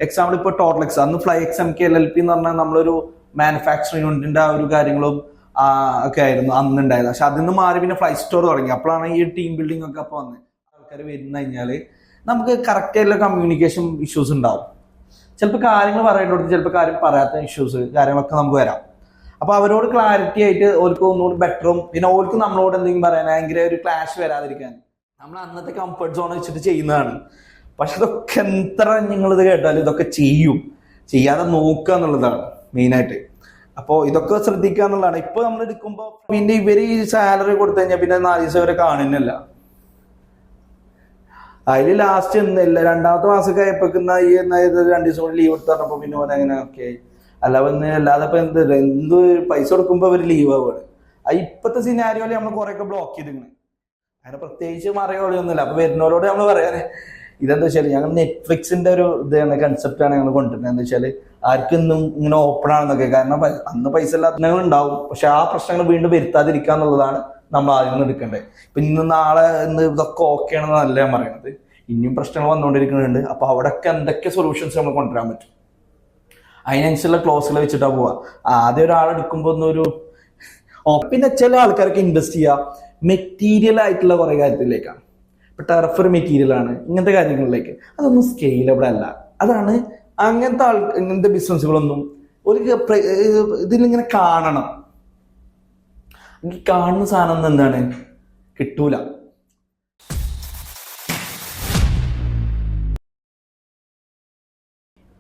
Example ഇപ്പോൾ total അന്ന് fly XMK LLP എന്ന് പറഞ്ഞാൽ നമ്മളൊരു മാനുഫാക്ചറിങ് യൂണിറ്റിന്റെ ആ ഒരു കാര്യങ്ങളും ഒക്കെ ആയിരുന്നു അന്ന് ഉണ്ടായത്. പക്ഷെ അതിൽ നിന്ന് മാറി പിന്നെ ഫ്ലൈ സ്റ്റോർ തുടങ്ങി. അപ്പോഴാണ് ഈ ടീം ബിൽഡിംഗ് ഒക്കെ അപ്പൊ വന്നത്. ആൾക്കാർ വരുന്ന കഴിഞ്ഞാല് നമുക്ക് കറക്റ്റ് ആയിട്ടുള്ള കമ്മ്യൂണിക്കേഷൻ ഇഷ്യൂസ് ഉണ്ടാവും. ചിലപ്പോൾ കാര്യങ്ങൾ പറയേണ്ടത് ചിലപ്പോൾ കാര്യം പറയാത്ത ഇഷ്യൂസ് കാര്യങ്ങളൊക്കെ നമുക്ക് വരാം. അപ്പൊ അവരോട് ക്ലാരിറ്റി ആയിട്ട് ഓർക്ക് ഒന്നുകൂടി ബെറ്ററും പിന്നെ ഓർക്ക് നമ്മളോട് എന്തെങ്കിലും പറയാൻ ഭയങ്കര ഒരു ക്ലാഷ് വരാതിരിക്കാൻ നമ്മൾ അന്നത്തെ കംഫർട്ട് സോൺ വെച്ചിട്ട് ചെയ്യുന്നതാണ്. പക്ഷെ ഇതൊക്കെ എത്ര നിങ്ങളിത് കേട്ടാലും ഇതൊക്കെ ചെയ്യാതെ നോക്കുക എന്നുള്ളതാണ് മെയിനായിട്ട്. അപ്പോൾ ഇതൊക്കെ ശ്രദ്ധിക്കുക എന്നുള്ളതാണ്. ഇപ്പൊ നമ്മൾ എടുക്കുമ്പോൾ പിന്നെ ഇവര് ഈ സാലറി കൊടുത്തു കഴിഞ്ഞാൽ പിന്നെ 4 ദിവസം ഇവരെ കാണുന്നില്ല. അതിൽ ലാസ്റ്റ് ഒന്നില്ല, 2ാമത്തെ മാസമൊക്കെ ആയപ്പോക്കുന്ന ഈ 2 ദിവസം കൊണ്ട് ലീവ് എടുത്ത് പറഞ്ഞപ്പോ പിന്നെ പോലെ അങ്ങനെ ഓക്കെ അല്ല വന്ന് അല്ലാതെ ഇപ്പൊ എന്ത് പൈസ കൊടുക്കുമ്പോ അവര് ലീവ് ആവുകയാണ്. അത് ഇപ്പത്തെ സിനാരിയോയില് നമ്മൾ കുറെയൊക്കെ ബ്ലോക്ക് ചെയ്തിങ്ങനെ അങ്ങനെ പ്രത്യേകിച്ച് മറിയൊന്നുമില്ല. അപ്പൊ വരുന്നവരോട് നമ്മൾ പറയാന് ഇതെന്താ വെച്ചാൽ ഞങ്ങൾ നെറ്റ്ഫ്ലിക്സിന്റെ ഒരു ഇതാണ് കൺസെപ്റ്റാണ് ഞങ്ങൾ കൊണ്ടുവരുന്നത്. എന്താ വെച്ചാൽ ആർക്കൊന്നും ഇങ്ങനെ ഓപ്പൺ ആണെന്നൊക്കെ. കാരണം അന്ന് പൈസ ഇല്ലാത്ത ഉണ്ടാവും, പക്ഷെ ആ പ്രശ്നങ്ങൾ വീണ്ടും വരുത്താതിരിക്കുക എന്നുള്ളതാണ് നമ്മൾ ആദ്യം നിന്ന് എടുക്കേണ്ടത്. ഇപ്പൊ ഇന്ന് നാളെ ഇതൊക്കെ ഓക്കെ ആണെന്നല്ല ഞാൻ പറയണത്, ഇനിയും പ്രശ്നങ്ങൾ വന്നുകൊണ്ടിരിക്കുന്നുണ്ട്. അപ്പൊ അവിടെയൊക്കെ എന്തൊക്കെ സൊല്യൂഷൻസ് നമ്മൾ കൊണ്ടുവരാൻ പറ്റും അതിനനുസരിച്ചുള്ള ക്ലോസുകൾ വെച്ചിട്ടാ പോവാ. ആദ്യം ഒരാളെടുക്കുമ്പോ ഒന്നൊരു പിന്നെ ചില ആൾക്കാർക്ക് ഇൻവെസ്റ്റ് ചെയ്യുക മെറ്റീരിയൽ ആയിട്ടുള്ള കുറെ കാര്യത്തിലേക്കാണ്. ഇപ്പൊ ടെറഫ് മെറ്റീരിയൽ ആണ്, ഇങ്ങനത്തെ കാര്യങ്ങളിലേക്ക്. അതൊന്നും സ്കെയിലബിൾ അല്ല. അതാണ് ഇങ്ങനത്തെ ബിസിനസ്സുകളൊന്നും ഒരു ഇതിലിങ്ങനെ കാണണം. കാണുന്ന സാധനം എന്താണ് കിട്ടൂല.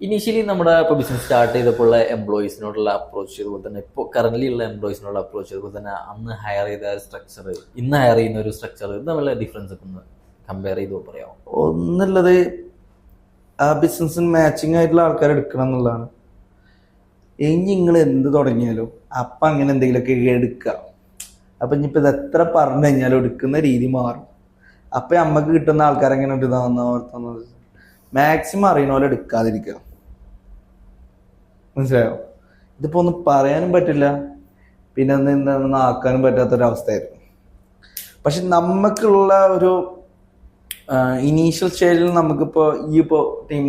ഇനീഷ്യലി നമ്മുടെ ഇപ്പോൾ ബിസിനസ് സ്റ്റാർട്ട് ചെയ്തപ്പോൾ എംപ്ലോയീസിനോടുള്ള അപ്രോച്ച്, അതുപോലെ തന്നെ ഇപ്പോൾ കറന്റ് ഉള്ള എംപ്ലോയീസിനോടുള്ള അപ്രോച്ച്, അതുപോലെ തന്നെ അന്ന് ഹയർ ചെയ്ത സ്ട്രക്ചർ ഇന്ന് ഹയർ ചെയ്യുന്ന ഒരു സ്ട്രക്ചർ ഇത് തമ്മിലുള്ള ഡിഫറൻസ് ഒക്കെ ഒന്ന് കമ്പയർ ചെയ്ത് പറയാമോ? ഒന്നുള്ളത് ആ ബിസിനസ്സിന് മാച്ചിങ് ആയിട്ടുള്ള ആൾക്കാർ എടുക്കണം എന്നുള്ളതാണ്. ഇനി നിങ്ങൾ എന്ത് തുടങ്ങിയാലും അപ്പം അങ്ങനെ എന്തെങ്കിലുമൊക്കെ എടുക്കുക. അപ്പം ഇനിയിപ്പോൾ ഇത് എത്ര പറഞ്ഞു കഴിഞ്ഞാലും എടുക്കുന്ന രീതി മാറും. അപ്പം നമുക്ക് കിട്ടുന്ന ആൾക്കാരെങ്ങനെ ഇതാവുന്ന മാക്സിമം അറിയണ പോലെ എടുക്കാതിരിക്കുക. മനസ്സിലായോ? ഇതിപ്പോൾ ഒന്നും പറയാനും പറ്റില്ല, പിന്നെ എന്താണെന്ന് ആക്കാനും പറ്റാത്തൊരവസ്ഥയായിരുന്നു. പക്ഷെ നമുക്കുള്ള ഒരു ഇനീഷ്യൽ സ്റ്റേജിൽ നമുക്കിപ്പോൾ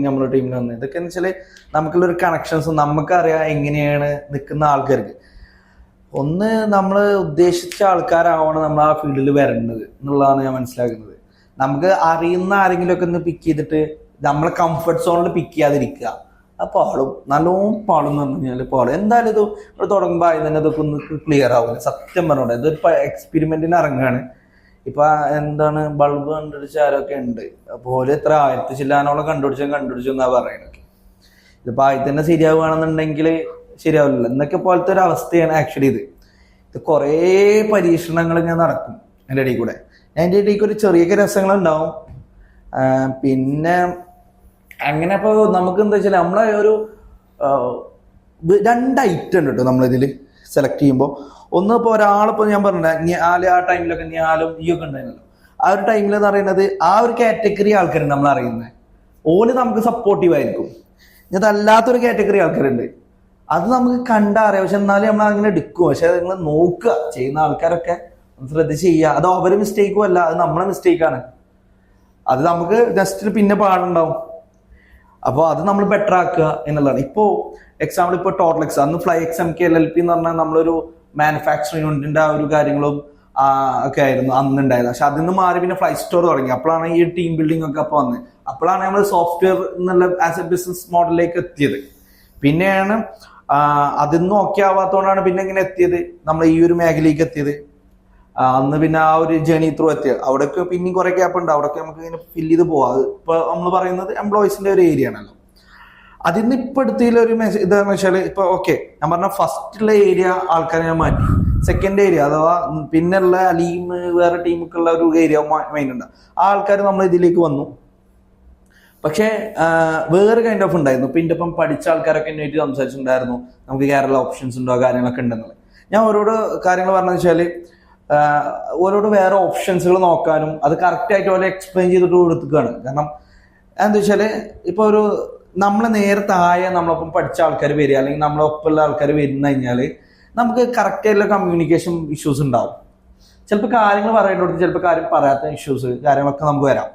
നമ്മുടെ ടീമിൽ വന്നത് ഇതൊക്കെ എന്ന് വെച്ചാൽ നമുക്കുള്ളൊരു കണക്ഷൻസും നമുക്കറിയാം എങ്ങനെയാണ് നിൽക്കുന്ന ആൾക്കാർക്ക്. ഒന്ന് നമ്മൾ ഉദ്ദേശിച്ച ആൾക്കാരാവണം നമ്മൾ ആ ഫീൽഡിൽ വരേണ്ടത് എന്നുള്ളതാണ് ഞാൻ മനസ്സിലാക്കുന്നത്. നമുക്ക് അറിയുന്ന ആരെങ്കിലുമൊക്കെ ഒന്ന് പിക്ക് ചെയ്തിട്ട് നമ്മളെ കംഫർട്ട് സോണിൽ പിക്ക് ചെയ്യാതിരിക്കുക. ആ പാടും, നല്ലോണം പാടും എന്ന് പറഞ്ഞു കഴിഞ്ഞാൽ പാടും. എന്തായാലും ഇത് ഇവിടെ തുടങ്ങുമ്പോൾ ആദ്യം തന്നെ ഇതൊക്കെ ഒന്ന് ക്ലിയർ ആവില്ല. സത്യം പറഞ്ഞോട്ടെ, ഇതൊരു എക്സ്പെരിമെന്റിന് ഇറങ്ങുകയാണ്. ഇപ്പൊ എന്താണ് ബൾബ് കണ്ടുപിടിച്ച ആരൊക്കെ ഉണ്ട്, അപ്പോൾ എത്ര 1000 ചില്ലാനോളം കണ്ടുപിടിച്ചു എന്നാ പറയണത്. ഇതിപ്പോ ആദ്യം തന്നെ ശരിയാവുകയാണെന്നുണ്ടെങ്കിൽ ശരിയാവില്ല എന്നൊക്കെ പോലത്തെ ഒരു അവസ്ഥയാണ് ആക്ച്വലി. ഇത് കുറേ പരീക്ഷണങ്ങൾ ഇങ്ങനെ നടക്കും എൻ്റെ ഇടയിൽ കൂടെ. അതിൻ്റെ ഇടയ്ക്ക് ഒരു ചെറിയ രസങ്ങളുണ്ടാവും. പിന്നെ അങ്ങനെ ഇപ്പൊ നമുക്ക് എന്താ വെച്ചാൽ നമ്മളെ ഒരു 2 ഐറ്റം ഉണ്ട് കേട്ടോ നമ്മളിതിൽ സെലക്ട് ചെയ്യുമ്പോൾ. ഒന്ന് ഇപ്പോൾ ഒരാളിപ്പോൾ ഞാൻ പറഞ്ഞില്ല ആ ടൈമിലൊക്കെ ഞാലും ഈയൊക്കെ ഉണ്ടായിരുന്നല്ലോ. ആ ഒരു ടൈമിൽ എന്ന് പറയുന്നത് ആ ഒരു കാറ്റഗറി ആൾക്കാരുണ്ട് നമ്മൾ അറിയുന്നത്. ഓന് നമുക്ക് സപ്പോർട്ടീവ് ആയിരിക്കും. അതല്ലാത്തൊരു കാറ്റഗറി ആൾക്കാരുണ്ട്, അത് നമുക്ക് കണ്ടറിയാം. പക്ഷെ എന്നാലും നമ്മൾ അങ്ങനെ എടുക്കും. പക്ഷെ നിങ്ങൾ നോക്കുക, ചെയ്യുന്ന ആൾക്കാരൊക്കെ ശ്രദ്ധിച്ച് ചെയ്യുക. അത് അവര് മിസ്റ്റേക്കും അല്ല, അത് നമ്മളെ മിസ്റ്റേക്കാണ്. അത് നമുക്ക് ജസ്റ്റ് പിന്നെ പാടുണ്ടാവും. അപ്പോൾ അത് നമ്മൾ ബെറ്റർ ആക്കുക എന്നുള്ളതാണ്. ഇപ്പോൾ എക്സാമ്പിൾ ഇപ്പോൾ ടോട്ടൽ അന്ന് ഫ്ലൈ XMK LLP എന്ന് പറഞ്ഞാൽ നമ്മളൊരു മാനുഫാക്ചറിങ് യൂണിറ്റിന്റെ ആ ഒരു കാര്യങ്ങളും ഒക്കെ ആയിരുന്നു അന്ന് ഉണ്ടായത്. പക്ഷെ അതിൽ നിന്ന് മാറി പിന്നെ ഫ്ലൈ സ്റ്റോർ തുടങ്ങി. അപ്പോഴാണ് ഈ ടീം ബിൽഡിംഗ് ഒക്കെ അപ്പോൾ വന്നത്. അപ്പോഴാണ് നമ്മൾ സോഫ്റ്റ്വെയർ എന്നുള്ള ആസ് എ ബിസിനസ് മോഡലിലേക്ക് എത്തിയത്. പിന്നെയാണ് അതൊന്നും ഓക്കെ ആവാത്തതുകൊണ്ടാണ് പിന്നെ ഇങ്ങനെ എത്തിയത്, നമ്മൾ ഈ ഒരു മേഖലയിലേക്ക് എത്തിയത്. അന്ന് പിന്നെ ആ ഒരു ജേണി ത്രൂ എത്തിയത്. അവിടെയൊക്കെ പിന്നെയും കുറെ ഗ്യാപ്പ് ഉണ്ട്, അവിടെയൊക്കെ നമുക്ക് ഇങ്ങനെ ഫില്ല് ചെയ്ത് പോവാം. ഇപ്പൊ നമ്മൾ പറയുന്നത് എംപ്ലോയീസിന്റെ ഒരു ഏരിയ ആണല്ലോ. അതിന് ഇപ്പൊ എടുത്തതിലൊരു ഇതാന്ന് വെച്ചാൽ ഇപ്പൊ ഓക്കെ ഞാൻ പറഞ്ഞ ഫസ്റ്റുള്ള ഏരിയ ആൾക്കാരെ ഞാൻ മാറ്റി. സെക്കൻഡ് ഏരിയ അഥവാ പിന്നെയുള്ള അലീം വേറെ ടീമൊക്കെയുള്ള ഒരു ഏരിയ മെയിൻ ഉണ്ട്. ആ ആൾക്കാർ നമ്മൾ ഇതിലേക്ക് വന്നു. പക്ഷെ വേറെ കൈൻഡ് ഓഫ് ഉണ്ടായിരുന്നു. ഇപ്പൊ ഇതിന്റെ ഒപ്പം പഠിച്ച ആൾക്കാരൊക്കെ എന്നായിട്ട് സംസാരിച്ചിട്ടുണ്ടായിരുന്നു, നമുക്ക് കേരള ഓപ്ഷൻസ് ഉണ്ടോ കാര്യങ്ങളൊക്കെ ഉണ്ടെന്നുള്ളത്. ഞാൻ ഓരോട് കാര്യങ്ങൾ പറഞ്ഞതെന്ന് വെച്ചാല് ഓരോട് വേറെ ഓപ്ഷൻസുകൾ നോക്കാനും അത് കറക്റ്റ് ആയിട്ട് ഓരോ എക്സ്പ്ലെയിൻ ചെയ്തിട്ട് കൊടുക്കുകയാണ്. കാരണം എന്താ വെച്ചാല് ഇപ്പൊ ഒരു നമ്മളെ നേരത്തെ നമ്മളൊപ്പം പഠിച്ച ആൾക്കാർ വരിക അല്ലെങ്കിൽ നമ്മളെ ഒപ്പമുള്ള ആൾക്കാർ വരുന്ന കഴിഞ്ഞാല് നമുക്ക് കറക്റ്റ് ആയിട്ടുള്ള കമ്മ്യൂണിക്കേഷൻ ഇഷ്യൂസ് ഉണ്ടാവും. ചിലപ്പോൾ കാര്യങ്ങൾ പറയേണ്ടത് ചിലപ്പോൾ കാര്യം പറയാത്ത ഇഷ്യൂസ് കാര്യങ്ങളൊക്കെ നമുക്ക് വരാം.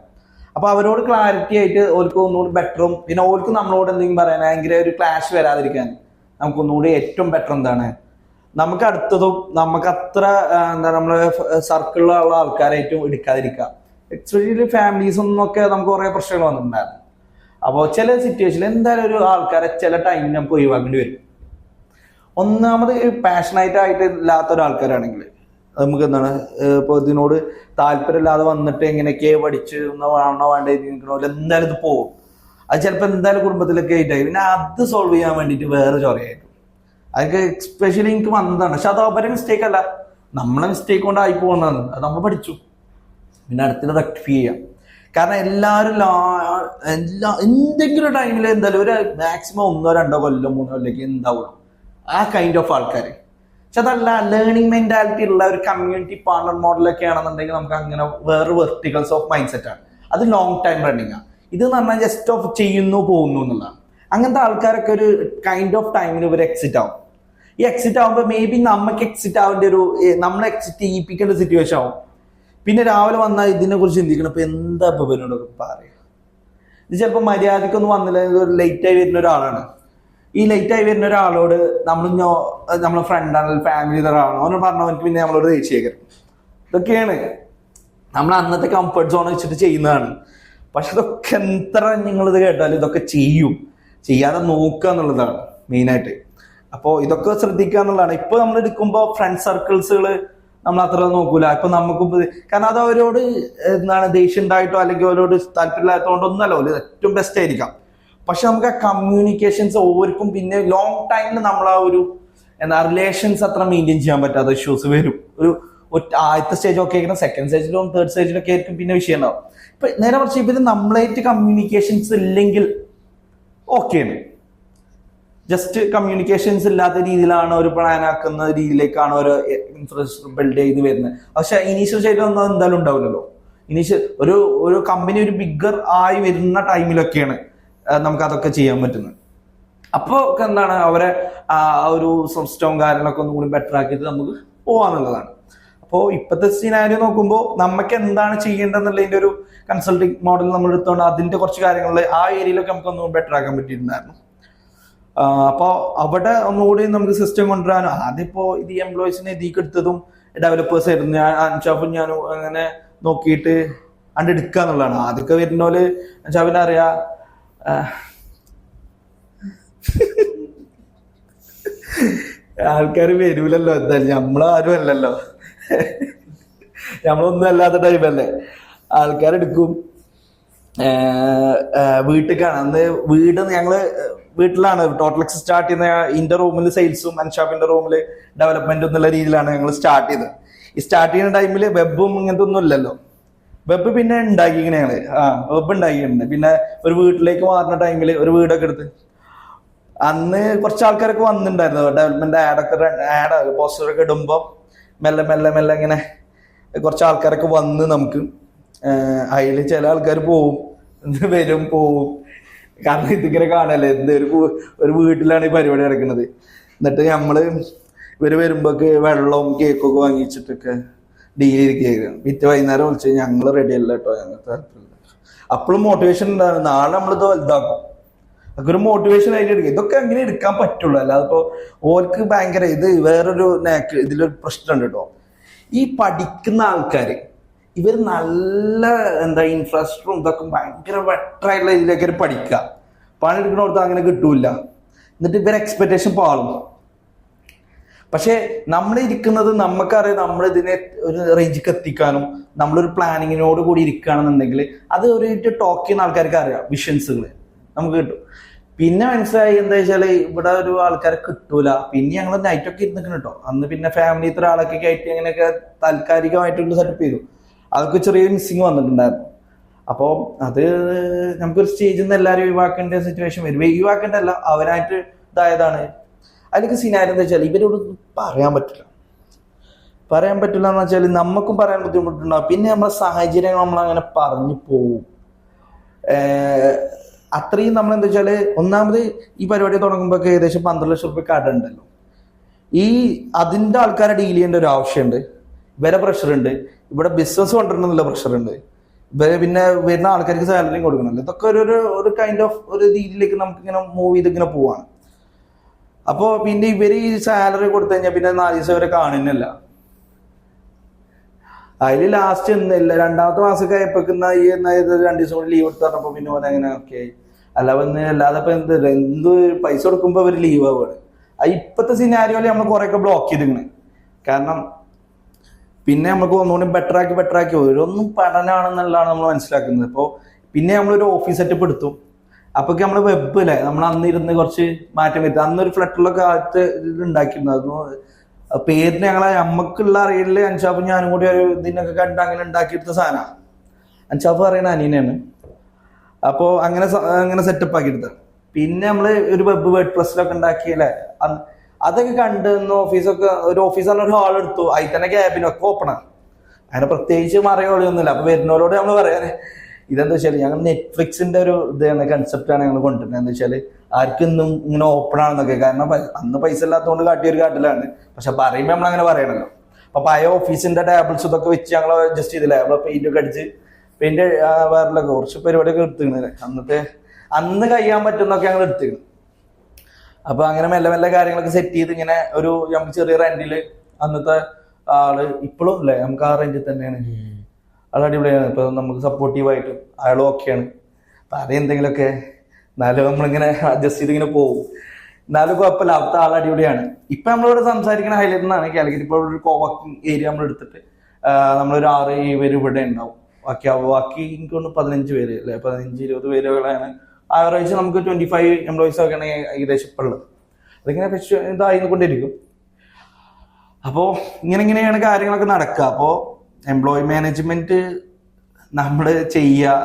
അപ്പൊ അവരോട് ക്ലാരിറ്റി ആയിട്ട് ഓർക്ക് ഒന്നുകൂടി ബെറ്ററും പിന്നെ ഓർക്ക് നമ്മളോട് എന്തെങ്കിലും പറയാൻ ഭയങ്കര ഒരു ക്ലാഷ് വരാതിരിക്കാൻ നമുക്ക് ഒന്നുകൂടി ഏറ്റവും ബെറ്റർ എന്താണ്, നമുക്ക് അടുത്തതും നമുക്ക് അത്ര എന്താ നമ്മളെ സർക്കിളിലുള്ള ആൾക്കാരായിട്ടും എടുക്കാതിരിക്കുക. എക്സ്പെഷ്യലി ഫാമിലീസ് ഒന്നൊക്കെ നമുക്ക് കുറെ പ്രശ്നങ്ങൾ വന്നിട്ടുണ്ടായിരുന്നു. അപ്പോൾ ചില സിറ്റുവേഷനിൽ എന്തായാലും ഒരു ആൾക്കാരെ ചില ടൈമിൽ നമുക്ക് ഒഴിവാക്കേണ്ടി വരും. ഒന്നാമത് പാഷനായിട്ട് ആയിട്ട് ഇല്ലാത്ത ഒരാൾക്കാരാണെങ്കിൽ നമുക്ക് എന്താണ് ഇപ്പോൾ ഇതിനോട് താല്പര്യമില്ലാതെ വന്നിട്ട് എങ്ങനെയൊക്കെ പഠിച്ച് വേണോ വേണ്ട നിൽക്കണോ എന്തായാലും ഇത് പോകും. അത് ചിലപ്പോൾ എന്തായാലും കുടുംബത്തിലൊക്കെ ആയിട്ടായി പിന്നെ അത് സോൾവ് ചെയ്യാൻ വേണ്ടിയിട്ട് വേറെ ചൊറയായിരിക്കും. അതൊക്കെ എക്സ്പെഷ്യലി എനിക്ക് വന്നതാണ്. പക്ഷെ അത് അവരുടെ മിസ്റ്റേക്ക് അല്ല, നമ്മളെ മിസ്റ്റേക്ക് കൊണ്ട് ആയി പോകുന്നതാണ്. അത് നമ്മൾ പഠിച്ചു, പിന്നെ അടുത്തത് റെക്ടിഫൈ ചെയ്യാം. കാരണം എല്ലാവരും എന്തെങ്കിലും ടൈമിൽ എന്തായാലും ഒരു മാക്സിമം 1-2 കൊല്ലം 3 കൊല്ലം എന്താവും ആ കൈൻഡ് ഓഫ് ആൾക്കാർ. പക്ഷെ അതല്ല, ലേണിംഗ് മെന്റാലിറ്റി ഉള്ള ഒരു കമ്മ്യൂണിറ്റി പാർട്ണർ മോഡലൊക്കെ ആണെന്നുണ്ടെങ്കിൽ നമുക്ക് അങ്ങനെ വേറെ വെർട്ടിക്കൽസ് ഓഫ് മൈൻഡ് സെറ്റ് ആണ്. അത് ലോങ് ടൈം റണ്ണിങ് ആണ്. ഇത് എന്ന് പറഞ്ഞാൽ ജസ്റ്റ് ഓഫ് ചെയ്യുന്നു പോകുന്നു എന്നുള്ളതാണ്. അങ്ങനത്തെ ആൾക്കാരൊക്കെ ഒരു കൈൻഡ് ഓഫ് ടൈമിൽ ഇവർ എക്സിറ്റ് ആവും. ഈ എക്സിറ്റ് ആവുമ്പോൾ മേ ബി നമുക്ക് എക്സിറ്റ് ആവേണ്ട ഒരു നമ്മളെ എക്സിറ്റ് ചെയ്യിപ്പിക്കേണ്ട സിറ്റുവേഷൻ ആവും. പിന്നെ രാവിലെ വന്നാൽ ഇതിനെ കുറിച്ച് ചിന്തിക്കണം, ഇപ്പൊ എന്താ ഇപ്പൊ ഇവരോടൊക്കെ പറയുക. ഇത് ചിലപ്പോൾ മര്യാദക്കൊന്നും വന്നില്ല, ഒരു ലേറ്റായി വരുന്ന ഒരാളാണ്. ഈ ലേറ്റായി വരുന്ന ഒരാളോട് നമ്മളെ ഫ്രണ്ടാണ് ഫാമിലി ഒരാളാണ് അവനെ പറഞ്ഞവർക്ക് പിന്നെ നമ്മളോട് ദേഷ്യം. ഇതൊക്കെയാണ് നമ്മൾ അന്നത്തെ കംഫർട്ട് സോൺ വെച്ചിട്ട് ചെയ്യുന്നതാണ്. പക്ഷെ ഇതൊക്കെ എത്ര നിങ്ങളിത് കേട്ടാലും ഇതൊക്കെ ചെയ്യാതെ നോക്കുക എന്നുള്ളതാണ് മെയിനായിട്ട്. അപ്പോൾ ഇതൊക്കെ ശ്രദ്ധിക്കുക എന്നുള്ളതാണ്. ഇപ്പൊ നമ്മൾ എടുക്കുമ്പോൾ ഫ്രണ്ട് സർക്കിൾസുകള് നമ്മൾ അത്ര നോക്കൂല. ഇപ്പൊ നമുക്ക് കാരണം അത് അവരോട് എന്താണ് ദേഷ്യം ഉണ്ടായിട്ടോ അല്ലെങ്കിൽ അവരോട് താല്പര്യമില്ലാത്തതുകൊണ്ടോ ഒന്നല്ലോ ഏറ്റവും ബെസ്റ്റ് ആയിരിക്കാം. പക്ഷെ നമുക്ക് ആ കമ്മ്യൂണിക്കേഷൻസ് ഓവർക്കും പിന്നെ ലോങ് ടൈമിൽ നമ്മൾ ആ ഒരു റിലേഷൻസ് അത്ര മെയിൻറ്റെയിൻ ചെയ്യാൻ പറ്റാത്ത ഇഷ്യൂസ് വരും. ഒരു ആദ്യത്തെ സ്റ്റേജ് ഒക്കെ ആയിരിക്കും, സെക്കൻഡ് സ്റ്റേജിലും തേർഡ് സ്റ്റേജിലൊക്കെ ആയിരിക്കും പിന്നെ വിഷയം ഉണ്ടാവും. ഇപ്പൊ നേരെ മറിച്ച് ഇപ്പൊ നമ്മളായിട്ട് കമ്മ്യൂണിക്കേഷൻസ് ഇല്ലെങ്കിൽ ഓക്കെയാണ്. ജസ്റ്റ് കമ്മ്യൂണിക്കേഷൻസ് ഇല്ലാത്ത രീതിയിലാണ് ഒരു പ്ലാൻ ആക്കുന്ന രീതിയിലേക്കാണ് ഒരു ഇൻഫ്രാസ്ട്രക്ചർ ബിൽഡ് ചെയ്ത് വരുന്നത്. പക്ഷെ ഇനീഷ്യൽ സ്റ്റേജിൽ ഒന്നും എന്തായാലും ഉണ്ടാവില്ലല്ലോ. ഇനീഷ്യൽ ഒരു കമ്പനി ഒരു ബിഗ്ഗർ ആയി വരുന്ന ടൈമിലൊക്കെയാണ് നമുക്ക് അതൊക്കെ ചെയ്യാൻ പറ്റുന്നത്. അപ്പോൾ എന്താണ് അവരെ ഒരു സിസ്റ്റവും കാര്യങ്ങളൊക്കെ ഒന്നും കൂടി ബെറ്റർ ആക്കിയിട്ട് നമുക്ക് പോവാന്നുള്ളതാണ്. അപ്പോൾ ഇപ്പോഴത്തെ സിനാരിയോ നോക്കുമ്പോൾ നമുക്ക് എന്താണ് ചെയ്യേണ്ടതെന്നുള്ളതിന്റെ ഒരു കൺസൾട്ടിങ് മോഡൽ നമ്മൾ എടുത്തോണ്ട് അതിന്റെ കുറച്ച് കാര്യങ്ങളിൽ ആ ഏരിയയിലൊക്കെ നമുക്ക് ഒന്നും ബെറ്റർ ആക്കാൻ പറ്റിയിട്ടുണ്ടായിരുന്നു. അപ്പോൾ അവിടെ ഒന്നുകൂടി നമുക്ക് സിസ്റ്റം കൊണ്ടുവരാനും ആദ്യമിപ്പോ ഇത് എംപ്ലോയീസിനെ ഇതിലേക്ക് എടുത്തതും ഡെവലപ്പേഴ്സ് ആയിരുന്നു. അൻഷാഫും ഞാനും അങ്ങനെ നോക്കിയിട്ട് എടുക്കുക എന്നുള്ളതാണ്. ആദ്യമൊക്കെ വരുന്ന പോലെ അൻഷാഫിനെ അറിയാം, ആൾക്കാർ വരൂലല്ലോ, എന്തായാലും നമ്മളാരും അല്ലല്ലോ, നമ്മളൊന്നും അല്ലാത്ത ടൈമല്ലേ. ആൾക്കാരെടുക്കും വീട്ടിലേക്കാണ്. അന്ന് ഞങ്ങള് വീട്ടിലാണ് ടോട്ടലക്സ് സ്റ്റാർട്ട് ചെയ്യുന്ന. ഇന്റെ റൂമിൽ സെയിൽസും അൻഷാഫിന്റെ റൂമിൽ ഡെവലപ്മെന്റും എന്നുള്ള രീതിയിലാണ് ഞങ്ങൾ സ്റ്റാർട്ട് ചെയ്തത്. ഈ സ്റ്റാർട്ട് ചെയ്യുന്ന ടൈമിൽ വെബും ഇങ്ങനത്തെ ഒന്നും ഇല്ലല്ലോ. വെബ് പിന്നെ ഉണ്ടാക്കിക്കണ ഞങ്ങള് വെബ് ഉണ്ടാക്കിയിട്ടുണ്ട്. പിന്നെ ഒരു വീട്ടിലേക്ക് മാറുന്ന ടൈമിൽ ഒരു വീടൊക്കെ എടുത്ത് അന്ന് കുറച്ച് ആൾക്കാരൊക്കെ വന്നിട്ടുണ്ടായിരുന്നു. ഡെവലപ്മെന്റ് ആഡ് പോസ്റ്ററൊക്കെ ഇടുമ്പോ മെല്ലെ മെല്ലെ മെല്ലെ ഇങ്ങനെ കുറച്ച് ആൾക്കാരൊക്കെ വന്ന് നമുക്ക് അതിൽ ചില ആൾക്കാർ പോവും, വരും പോവും. കാരണം ഇതിങ്ങനെ കാണല്ലേ, ഒരു വീട്ടിലാണ് ഈ പരിപാടി നടക്കുന്നത്. എന്നിട്ട് നമ്മള് ഇവര് വരുമ്പോക്ക് വെള്ളവും കേക്കൊക്കെ വാങ്ങിച്ചിട്ടൊക്കെ ഡീൽ ചെയ്തിരിക്കുകയാണ്. പിറ്റേ വൈകുന്നേരം വിളിച്ച് ഞങ്ങള് റെഡി അല്ല കേട്ടോ, ഞങ്ങൾക്ക് താല്പര്യമില്ല. അപ്പോഴും മോട്ടിവേഷൻ ഉണ്ടാകും, നാളെ നമ്മളിത് വലുതാക്കും. അതൊക്കെ ഒരു മോട്ടിവേഷൻ ആയിട്ട് എടുക്കുക. ഇതൊക്കെ അങ്ങനെ എടുക്കാൻ പറ്റുള്ളൂ. അല്ലാതെ ഇപ്പോ ഓർക്ക് ഭയങ്കര ഇത് വേറൊരു ഇതിലൊരു പ്രശ്നമുണ്ട് കേട്ടോ. ഈ പഠിക്കുന്ന ആൾക്കാര് ഇവർ നല്ല ഇൻഫ്രാസ്ട്രക്ചറും ഇതൊക്കെ ഭയങ്കര ബെറ്ററായിട്ടുള്ള ഇതിലേക്ക് പഠിക്കുക. പണിയെടുക്കണോടത്ത് അങ്ങനെ കിട്ടൂല. എന്നിട്ട് ഇവരെ എക്സ്പെക്ടേഷൻ പാളും. പക്ഷെ നമ്മൾ ഇരിക്കുന്നത് നമുക്കറിയാം, നമ്മളിതിനെ ഒരു റേഞ്ചിക്ക് എത്തിക്കാനും നമ്മളൊരു പ്ലാനിങ്ങിനോട് കൂടി ഇരിക്കുകയാണെന്നുണ്ടെങ്കിൽ അത് ഒരു ടോക്ക് ചെയ്യുന്ന ആൾക്കാർക്ക് അറിയാം, വിഷൻസുകൾ നമുക്ക് കിട്ടും. പിന്നെ മനസ്സിലായി എന്താ വെച്ചാല് ഇവിടെ ഒരു ആൾക്കാരെ കിട്ടൂല. പിന്നെ ഞങ്ങൾ നൈറ്റൊക്കെ ഇരുന്നിക്കണം കേട്ടോ. അന്ന് പിന്നെ ഫാമിലിത്തെ ഒരാളൊക്കെ കയറ്റി അങ്ങനെയൊക്കെ താൽക്കാലികമായിട്ടൊരു സെറ്റപ്പ് ചെയ്തു. അതൊക്കെ ചെറിയ മിസ്സിങ് വന്നിട്ടുണ്ടായിരുന്നു. അപ്പോൾ അത് നമുക്കൊരു സ്റ്റേജിൽ നിന്ന് എല്ലാവരും ഒഴിവാക്കേണ്ട സിറ്റുവേഷൻ വരും. ഒഴിവാക്കേണ്ടല്ല, അവരായിട്ട് ഇതായതാണ്. അതിലൊക്കെ സിനാരി എന്താ വെച്ചാൽ ഇവരോട് പറയാൻ പറ്റില്ല എന്ന് വെച്ചാൽ നമുക്കും പറയാൻ ബുദ്ധിമുട്ടുണ്ടാവും. പിന്നെ നമ്മളെ സാഹചര്യങ്ങൾ നമ്മളങ്ങനെ പറഞ്ഞു പോവും. അത്രയും നമ്മളെന്താ വെച്ചാല് ഒന്നാമത് ഈ പരിപാടി തുടങ്ങുമ്പോൾ ഏകദേശം 12 ലക്ഷം രൂപ കട ഉണ്ടല്ലോ. അതിന്റെ ആൾക്കാരെ ഡീൽ ചെയ്യേണ്ട ഒരു ആവശ്യമുണ്ട്. ഇവരെ പ്രഷറുണ്ട്, ഇവിടെ ബിസിനസ് കൊണ്ടുവരണമെന്നുള്ള പ്രഷറുണ്ട്. പിന്നെ വരുന്ന ആൾക്കാർക്ക് സാലറിയും കൊടുക്കണമല്ലോ. ഇതൊക്കെ ഒരു കൈൻഡ് ഓഫ് ഒരു രീതിയിലേക്ക് നമുക്ക് ഇങ്ങനെ മൂവ് ചെയ്ത് ഇങ്ങനെ പോവാണ്. അപ്പോൾ പിന്നെ ഇവര് ഈ സാലറി കൊടുത്തു കഴിഞ്ഞാൽ പിന്നെ 4 ദിവസം ഇവരെ കാണുന്നില്ല. അതിൽ ലാസ്റ്റ് ഇല്ല 2ാമത്തെ മാസമൊക്കെ ആയപ്പോക്കുന്ന ഈ 2 ദിവസം കൂടി ലീവ് എടുത്ത് പറഞ്ഞപ്പോ പിന്നെ പോലെ അങ്ങനെ ഓക്കെ അല്ല വന്ന് അല്ലാതെ ഇപ്പൊ എന്ത് പൈസ കൊടുക്കുമ്പോ അവര് ലീവ് ആവുകയാണ്. അത് ഇപ്പത്തെ സിനാരിയോയിൽ നമ്മൾ കുറെയൊക്കെ ബ്ലോക്ക് ചെയ്തിരിക്കണ്. കാരണം പിന്നെ നമുക്ക് ഒന്നുകൂടി ബെറ്റർ ആക്കി ഓരോന്നും പഠനമാണെന്നുള്ളതാണ് നമ്മൾ മനസ്സിലാക്കുന്നത്. ഇപ്പോൾ പിന്നെ നമ്മളൊരു ഓഫീസ് സെറ്റപ്പ് എടുത്തു. അപ്പൊ നമ്മൾ വെബ് അല്ലേ നമ്മൾ അന്ന് ഇരുന്ന് കുറച്ച് മാറ്റം വരുത്തും. അന്നൊരു ഫ്ലട്ടിലൊക്കെ കാലത്ത് ഇത് ഉണ്ടാക്കിയിരുന്നു. അത് പേരിന് നമുക്കുള്ള അറിയില്ല. അൻഷാഫ് ഞാനും കൂടി ഒരു ഇതിനൊക്കെ കണ്ട് അങ്ങനെ ഉണ്ടാക്കിയെടുത്ത സാധനമാണ്. അൻഷാഫ് പറയുന്ന അനിയനാണ്. അപ്പോൾ അങ്ങനെ സെറ്റപ്പ് ആക്കിയെടുത്തത്. പിന്നെ നമ്മള് ഒരു വെബ് വേർഡ് പ്രസ്സിലൊക്കെ ഉണ്ടാക്കിയല്ലേ അതൊക്കെ കണ്ടെന്ന് ഒരു ഓഫീസ് ഒരു ഹാൾ എടുത്തു. അതിൽ തന്നെ ക്യാബിനൊക്കെ ഓപ്പണാണ്. അങ്ങനെ പ്രത്യേകിച്ച് മറിയൊളിയൊന്നുമില്ല. അപ്പൊ വരുന്നവരോട് നമ്മൾ പറയാന് ഇതെന്താ വെച്ചാൽ ഞങ്ങൾ നെറ്റ്ഫ്ലിക്സിന്റെ ഒരു ഇതാണ് കൺസെപ്റ്റാണ് ഞങ്ങൾ കൊണ്ടുവരുന്നത്. എന്താ വെച്ചാൽ ആർക്കൊന്നും ഇങ്ങനെ ഓപ്പൺ ആണെന്നൊക്കെ. കാരണം അന്ന് പൈസ ഇല്ലാത്തതുകൊണ്ട് കാട്ടിയൊരു കാട്ടിലാണ്. പക്ഷെ പറയുമ്പോൾ നമ്മൾ അങ്ങനെ പറയണല്ലോ. അപ്പൊ പഴയ ഓഫീസിന്റെ ടേബിൾസ് ഇതൊക്കെ വെച്ച് ഞങ്ങൾ അഡ്ജസ്റ്റ് ചെയ്തില്ല. നമ്മളെ പെയിന്റ് ഒക്കെ അടിച്ച് പെയിന്റ് വേറെ കുറച്ച് പരിപാടിയൊക്കെ എടുത്തിരുന്നത്. അന്ന് കഴിയാൻ പറ്റുന്നൊക്കെ ഞങ്ങൾ എടുത്തിരുന്നു. അപ്പൊ അങ്ങനെ മെല്ലെ കാര്യങ്ങളൊക്കെ സെറ്റ് ചെയ്ത് ഇങ്ങനെ ഒരു നമുക്ക് ചെറിയ റെന്റില് അന്നത്തെ ആള് ഇപ്പോഴും അല്ലേ നമുക്ക് ആ റെന്റിൽ തന്നെയാണ്. ആൾ അടിപൊളിയാണ്. ഇപ്പൊ നമുക്ക് സപ്പോർട്ടീവായിട്ട് അയാളും ഓക്കെയാണ്. അപ്പൊ അതെന്തെങ്കിലുമൊക്കെ എന്നാലും നമ്മളിങ്ങനെ അഡ്ജസ്റ്റ് ചെയ്ത് ഇങ്ങനെ പോകും. എന്നാലും കുഴപ്പമില്ല. അവിടുത്തെ ആൾ അടിപൊളിയാണ്. ഇപ്പൊ നമ്മളിവിടെ സംസാരിക്കുന്ന ഹൈലൈറ്റ് എന്നാണ് കാലിക്കറ്റ്. ഇപ്പോൾ ഒരു കോവർക്കിംഗ് ഏരിയ നമ്മൾ എടുത്തിട്ട് നമ്മളൊരു 6-7 പേര് ഇവിടെ ഉണ്ടാവും. ബാക്കി എനിക്കൊന്ന് 15 പേര് അല്ലെ 15-20 പേരുകളാണ് ആവറേജ്. നമുക്ക് 25 എംപ്ലോയീസ് ഒക്കെയാണ് ഏകദേശം ഇപ്പം ഉള്ളത്. അതിങ്ങനെ ഇതായിക്കൊണ്ടിരിക്കും. അപ്പോൾ ഇങ്ങനെയാണ് കാര്യങ്ങളൊക്കെ നടക്കുക. അപ്പോൾ എംപ്ലോയി മാനേജ്മെന്റ് നമ്മൾ ചെയ്യുക,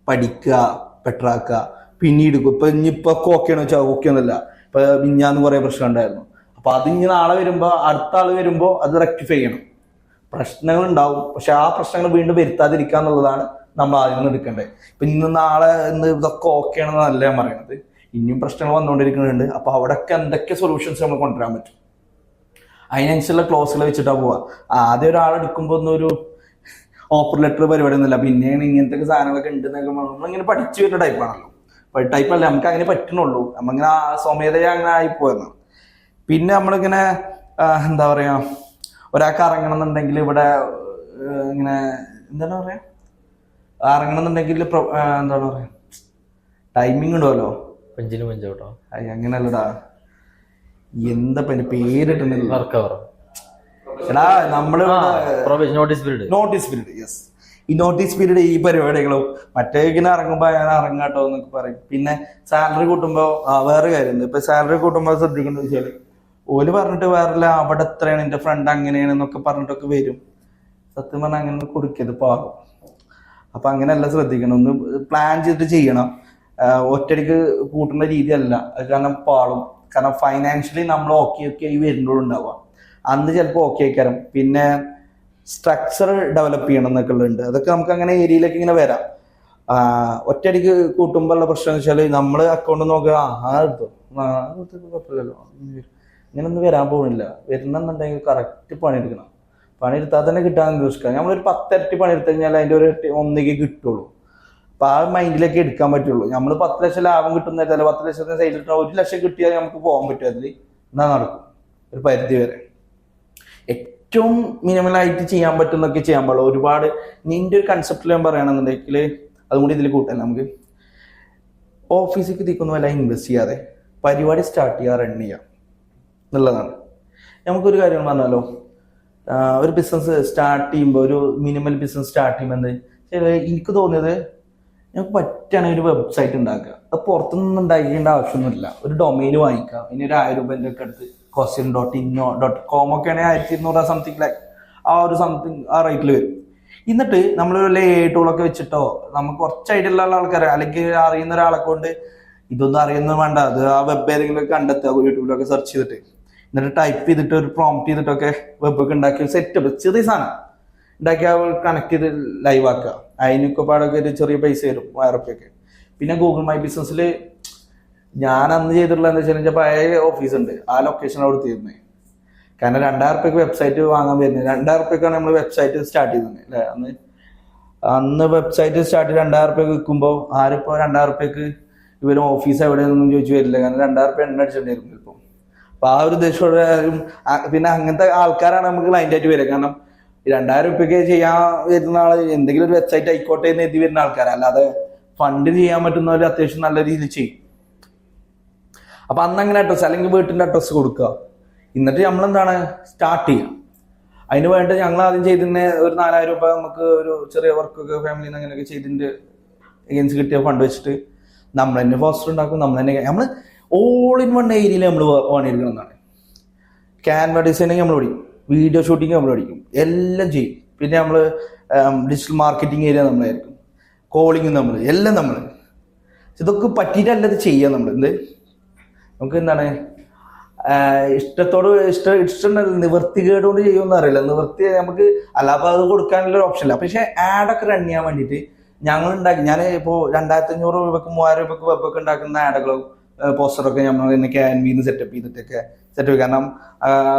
പഠിക്കുക, ബെറ്ററാക്കുക, പിന്നീട് ഇനിയിപ്പോ ഓക്കെയാണെന്ന് വെച്ചാൽ ഓക്കെ ഒന്നുമില്ല. ഇപ്പൊ മിഞ്ഞാന്ന് കുറെ പ്രശ്നം ഉണ്ടായിരുന്നു. അപ്പൊ അതിങ്ങനെ നാളെ വരുമ്പോ അടുത്ത ആള് വരുമ്പോ അത് റെക്ടിഫൈ ചെയ്യണം. പ്രശ്നങ്ങൾ ഉണ്ടാവും, പക്ഷെ ആ പ്രശ്നങ്ങൾ വീണ്ടും വരുത്താതിരിക്കുക എന്നുള്ളതാണ് നമ്മൾ ആദ്യം നിന്ന് എടുക്കേണ്ടത്. ഇപ്പൊ നാളെ ഇതൊക്കെ ഓക്കെ ആണെന്നല്ല ഞാൻ പറയണത്. ഇനിയും പ്രശ്നങ്ങൾ വന്നുകൊണ്ടിരിക്കുന്നുണ്ട്. അപ്പൊ അവിടെയൊക്കെ എന്തൊക്കെ സൊല്യൂഷൻസ് നമ്മൾ കൊണ്ടുവരാൻ പറ്റും അതിനനുസരിച്ചുള്ള ക്ലോസുകൾ വെച്ചിട്ടാ പോവാ. ആദ്യം ഒരാളെടുക്കുമ്പോ ഒന്നും ഒരു ഓഫർ ലെറ്റർ പരിപാടി ഒന്നുമില്ല. പിന്നെയാണ് ഇങ്ങനത്തെ സാധനങ്ങളൊക്കെ ഉണ്ടെന്നൊക്കെ നമ്മളിങ്ങനെ പഠിച്ചു വരുന്ന ടൈപ്പാണല്ലോ. ടൈപ്പല്ല, നമുക്ക് അങ്ങനെ പറ്റണുള്ളൂ. നമ്മളിങ്ങനെ സ്വമേധയ അങ്ങനെ ആയിപ്പോയെന്നാണ്. പിന്നെ നമ്മളിങ്ങനെ എന്താ പറയാ ഒരാൾക്ക് ഇറങ്ങണം എന്നുണ്ടെങ്കിൽ ഇവിടെ ഇങ്ങനെ എന്താണ് പറയാ ഇറങ്ങണം എന്നുണ്ടെങ്കിൽ എന്താണ് പറയാ ടൈമിങ് ഉണ്ടല്ലോ. 5-ന് 5 കേട്ടോ. അങ്ങനെയല്ലടാ, എന്താ പേരിട്ടുണ്ടെങ്കിൽ എടാ നമ്മള് നോട്ടീസ് പീരീഡ്. യെസ്, ഈ നോട്ടീസ് പീരീഡ് ഈ പരിപാടികളും മറ്റേ ഇങ്ങനെ ഇറങ്ങുമ്പോ ഞാൻ ഇറങ്ങാട്ടോ എന്നൊക്കെ പറയും. പിന്നെ സാലറി കൂട്ടുമ്പോ വേറെ കാര്യമുണ്ട്. ഇപ്പൊ സാലറി കൂട്ടുമ്പോ ശ്രദ്ധിക്കേണ്ടത് വെച്ചാല് ഓല് പറഞ്ഞിട്ട് വേറെ അവിടെ എത്രയാണ് എന്റെ ഫ്രണ്ട് അങ്ങനെയാണ് എന്നൊക്കെ പറഞ്ഞിട്ടൊക്കെ വരും. സത്യം പറഞ്ഞാൽ അങ്ങനെ കൊടുക്കരുത്, പാകും. അപ്പൊ അങ്ങനെയല്ല ശ്രദ്ധിക്കണം. ഒന്ന് പ്ലാൻ ചെയ്തിട്ട് ചെയ്യണം. ഒറ്റടിക്ക് കൂട്ടുന്ന രീതിയല്ല. കാരണം പാളും. കാരണം ഫൈനാൻഷ്യലി നമ്മൾ ഓക്കെ ആയി വരുന്നോണ്ടാവുക. അന്ന് ചിലപ്പോൾ ഓക്കെ ആയിക്കാരം. പിന്നെ സ്ട്രക്ചർ ഡെവലപ്പ് ചെയ്യണം എന്നൊക്കെ ഉള്ളുണ്ട്. അതൊക്കെ നമുക്ക് അങ്ങനെ ഏരിയയിലേക്ക് ഇങ്ങനെ വരാം. ഒറ്റയടിക്ക് കൂട്ടുമ്പോൾ ഉള്ള പ്രശ്നം എന്ന് വെച്ചാൽ നമ്മൾ അക്കൗണ്ട് നോക്കുക, എടുത്തു കുഴപ്പമില്ലല്ലോ, ഇങ്ങനൊന്നും വരാൻ പോകുന്നില്ല. വരണമെന്നുണ്ടെങ്കിൽ കറക്റ്റ് പണിയെടുക്കണം. പണിയെടുത്താൽ തന്നെ കിട്ടാൻ ഉദ്ദേശിക്കുക. നമ്മളൊരു 10 ഇരട്ടി പണിയെടുത്തു കഴിഞ്ഞാൽ അതിൻ്റെ ഒരു 1 കിട്ടുള്ളൂ. അപ്പൊ ആ മൈൻഡിലേക്ക് എടുക്കാൻ പറ്റുള്ളൂ. നമ്മൾ 10 ലക്ഷം ലാഭം കിട്ടുന്ന 10 ലക്ഷത്തിന് സൈഡിൽ 1 ലക്ഷം കിട്ടിയാൽ നമുക്ക് പോകാൻ പറ്റും. അതിൽ എന്നാ നടക്കും ഒരു പരിധി വരെ. ഏറ്റവും മിനിമലായിട്ട് ചെയ്യാൻ പറ്റുന്നൊക്കെ ചെയ്യാൻ പാടുള്ളൂ. ഒരുപാട് നിന്റെ ഒരു കൺസെപ്റ്റിൽ ഞാൻ പറയുകയാണെന്നുണ്ടെങ്കിൽ അതും കൂടി ഇതിൽ കൂട്ടാൻ നമുക്ക് ഓഫീസിലേക്ക് തിരിക്കുന്ന വല്ല ഇൻവെസ്റ്റ് ചെയ്യാതെ പരിപാടി സ്റ്റാർട്ട് ചെയ്യുക, റൺ ചെയ്യുക എന്നുള്ളതാണ്. നമുക്കൊരു കാര്യം പറഞ്ഞാലോ, ഒരു ബിസിനസ് സ്റ്റാർട്ട് ചെയ്യുമ്പോൾ ഒരു മിനിമൽ ബിസിനസ് സ്റ്റാർട്ട് ചെയ്യുമ്പോൾ എനിക്ക് തോന്നിയത് ഞങ്ങൾക്ക് പറ്റുകയാണെങ്കിൽ ഒരു വെബ്സൈറ്റ് ഉണ്ടാക്കുക. അത് പുറത്തുനിന്ന് ഉണ്ടാക്കേണ്ട ആവശ്യമൊന്നുമില്ല. ഒരു ഡൊമൈൻ വാങ്ങിക്കുക. ഇനി ഒരു 1000 രൂപേൻ്റെ ഒക്കെ അടുത്ത് question.in.com ഒക്കെ ആണെങ്കിൽ 1200 സംതിങ് ലൈക്ക് ആ റേറ്റിൽ വരും. എന്നിട്ട് നമ്മളൊരു AI ടൂളൊക്കെ വെച്ചിട്ടോ നമുക്ക് കുറച്ച് ഐഡിയ ഉള്ള ആൾക്കാരെ അല്ലെങ്കിൽ അറിയുന്ന ഒരാളെ കൊണ്ട് ഇതൊന്നും അറിയുന്നത് വേണ്ട, അത് ആ വെബ് ഏതെങ്കിലും കണ്ടെത്തുക, യൂട്യൂബിലൊക്കെ സെർച്ച് ചെയ്തിട്ട് എന്നിട്ട് ടൈപ്പ് ചെയ്തിട്ട് ഒരു പ്രോംപ്റ്റ് ചെയ്തിട്ടൊക്കെ വെബൊക്കെ ഉണ്ടാക്കി സെറ്റപ്പ് ചെറിയ സാധനം ഉണ്ടാക്കി കണക്ട് ചെയ്ത് ലൈവ് ആക്കുക. അതിനൊക്കെ പാടൊക്കെ ഒരു ചെറിയ പൈസ വരും, 1000 പിന്നെ ഗൂഗിൾ മൈ ബിസിനസ്സിൽ ഞാൻ അന്ന് ചെയ്തിട്ടുള്ള എന്താ വെച്ചാൽ പഴയ ഓഫീസ് ഉണ്ട്, ആ ലൊക്കേഷൻ അവിടെ തീരുന്നത്. കാരണം 2000 വെബ്സൈറ്റ് വാങ്ങാൻ വരുന്നത്. 2000 നമ്മൾ വെബ്സൈറ്റ് സ്റ്റാർട്ട് ചെയ്തിരുന്നത് അല്ലേ അന്ന്. അന്ന് വെബ്സൈറ്റ് സ്റ്റാർട്ട് 2000 റുപ്യക്ക് വിൽക്കുമ്പോൾ ആരിപ്പോ 2000 റുപ്യക്ക് ഇവരും ഓഫീസ് എവിടെയൊന്നും ചോദിച്ചു വരില്ല, കാരണം 2000 റുപ്യ എണ്ണ അടിച്ചിട്ടുണ്ടായിരുന്നു ഇപ്പം. അപ്പൊ ആ ഒരു ഉദ്ദേശത്തോടെ പിന്നെ അങ്ങനത്തെ ആൾക്കാരാണ് നമുക്ക് ക്ലൈന്റ് ആയിട്ട് വരിക. കാരണം 2000 റുപ്യക്ക് ചെയ്യാൻ വരുന്ന ആള് എന്തെങ്കിലും ഒരു വെബ്സൈറ്റ് ആയിക്കോട്ടെ എന്ന് എത്തി വരുന്ന ആൾക്കാർ, അല്ലാതെ ഫണ്ട് ചെയ്യാൻ പറ്റുന്നവർ അത്യാവശ്യം നല്ല രീതിയിൽ ചെയ്യും. അപ്പൊ അന്ന് അങ്ങനെ അഡ്രസ്സ് അല്ലെങ്കിൽ വീട്ടിന്റെ അഡ്രസ്സ് കൊടുക്കുക, എന്നിട്ട് നമ്മളെന്താണ് സ്റ്റാർട്ട് ചെയ്യുക. അതിന് വേണ്ടി ഞങ്ങൾ ആദ്യം ചെയ്തിരുന്ന ഒരു 4000 രൂപ നമുക്ക് ഒരു ചെറിയ വർക്കൊക്കെ ഫാമിലിയിൽ നിന്ന് അങ്ങനെയൊക്കെ ചെയ്തിട്ട് ഏജൻസി കിട്ടിയ ഫണ്ട് വെച്ചിട്ട് നമ്മൾ തന്നെ പോസ്റ്റർ ഉണ്ടാക്കും, നമ്മൾ ഓൾ ഇൻ വൺ ഏരിയയിൽ നമ്മൾ പണിയെടുക്കണമെന്നാണ്. ക്യാൻവ ഡിസൈനിങ് നമ്മൾ പഠിക്കും, വീഡിയോ ഷൂട്ടിങ് നമ്മൾ പഠിക്കും, എല്ലാം ചെയ്യും. പിന്നെ നമ്മൾ ഡിജിറ്റൽ മാർക്കറ്റിംഗ് ഏരിയ നമ്മളായിരിക്കും, കോളിങ് നമ്മൾ എല്ലാം നമ്മൾ ഇതൊക്കെ പറ്റിയിട്ടല്ല ഇത് ചെയ്യാം. നമ്മൾ എന്ത് നമുക്ക് എന്താണ് ഇഷ്ടത്തോട് ഇഷ്ടം നിവൃത്തികേട് കൊണ്ട് ചെയ്യുമെന്ന് അറിയില്ല. നിവൃത്തി നമുക്ക് അല്ലാതെ അത് കൊടുക്കാനുള്ള ഒരു ഓപ്ഷൻ ഇല്ല. പക്ഷെ ആഡൊക്കെ റൺ ചെയ്യാൻ വേണ്ടിയിട്ട് ഞങ്ങൾ ഉണ്ടാക്കി, ഞാൻ ഇപ്പോൾ 2500 രൂപക്ക് 3000 രൂപക്ക് വെബൊക്കെ ഉണ്ടാക്കുന്ന ആഡുകളും പോസ്റ്ററൊക്കെ നമ്മൾ തന്നെ ക്യാൻവിന്ന് സെറ്റപ്പ് ചെയ്തിട്ടൊക്കെ സെറ്റപ്പ്, കാരണം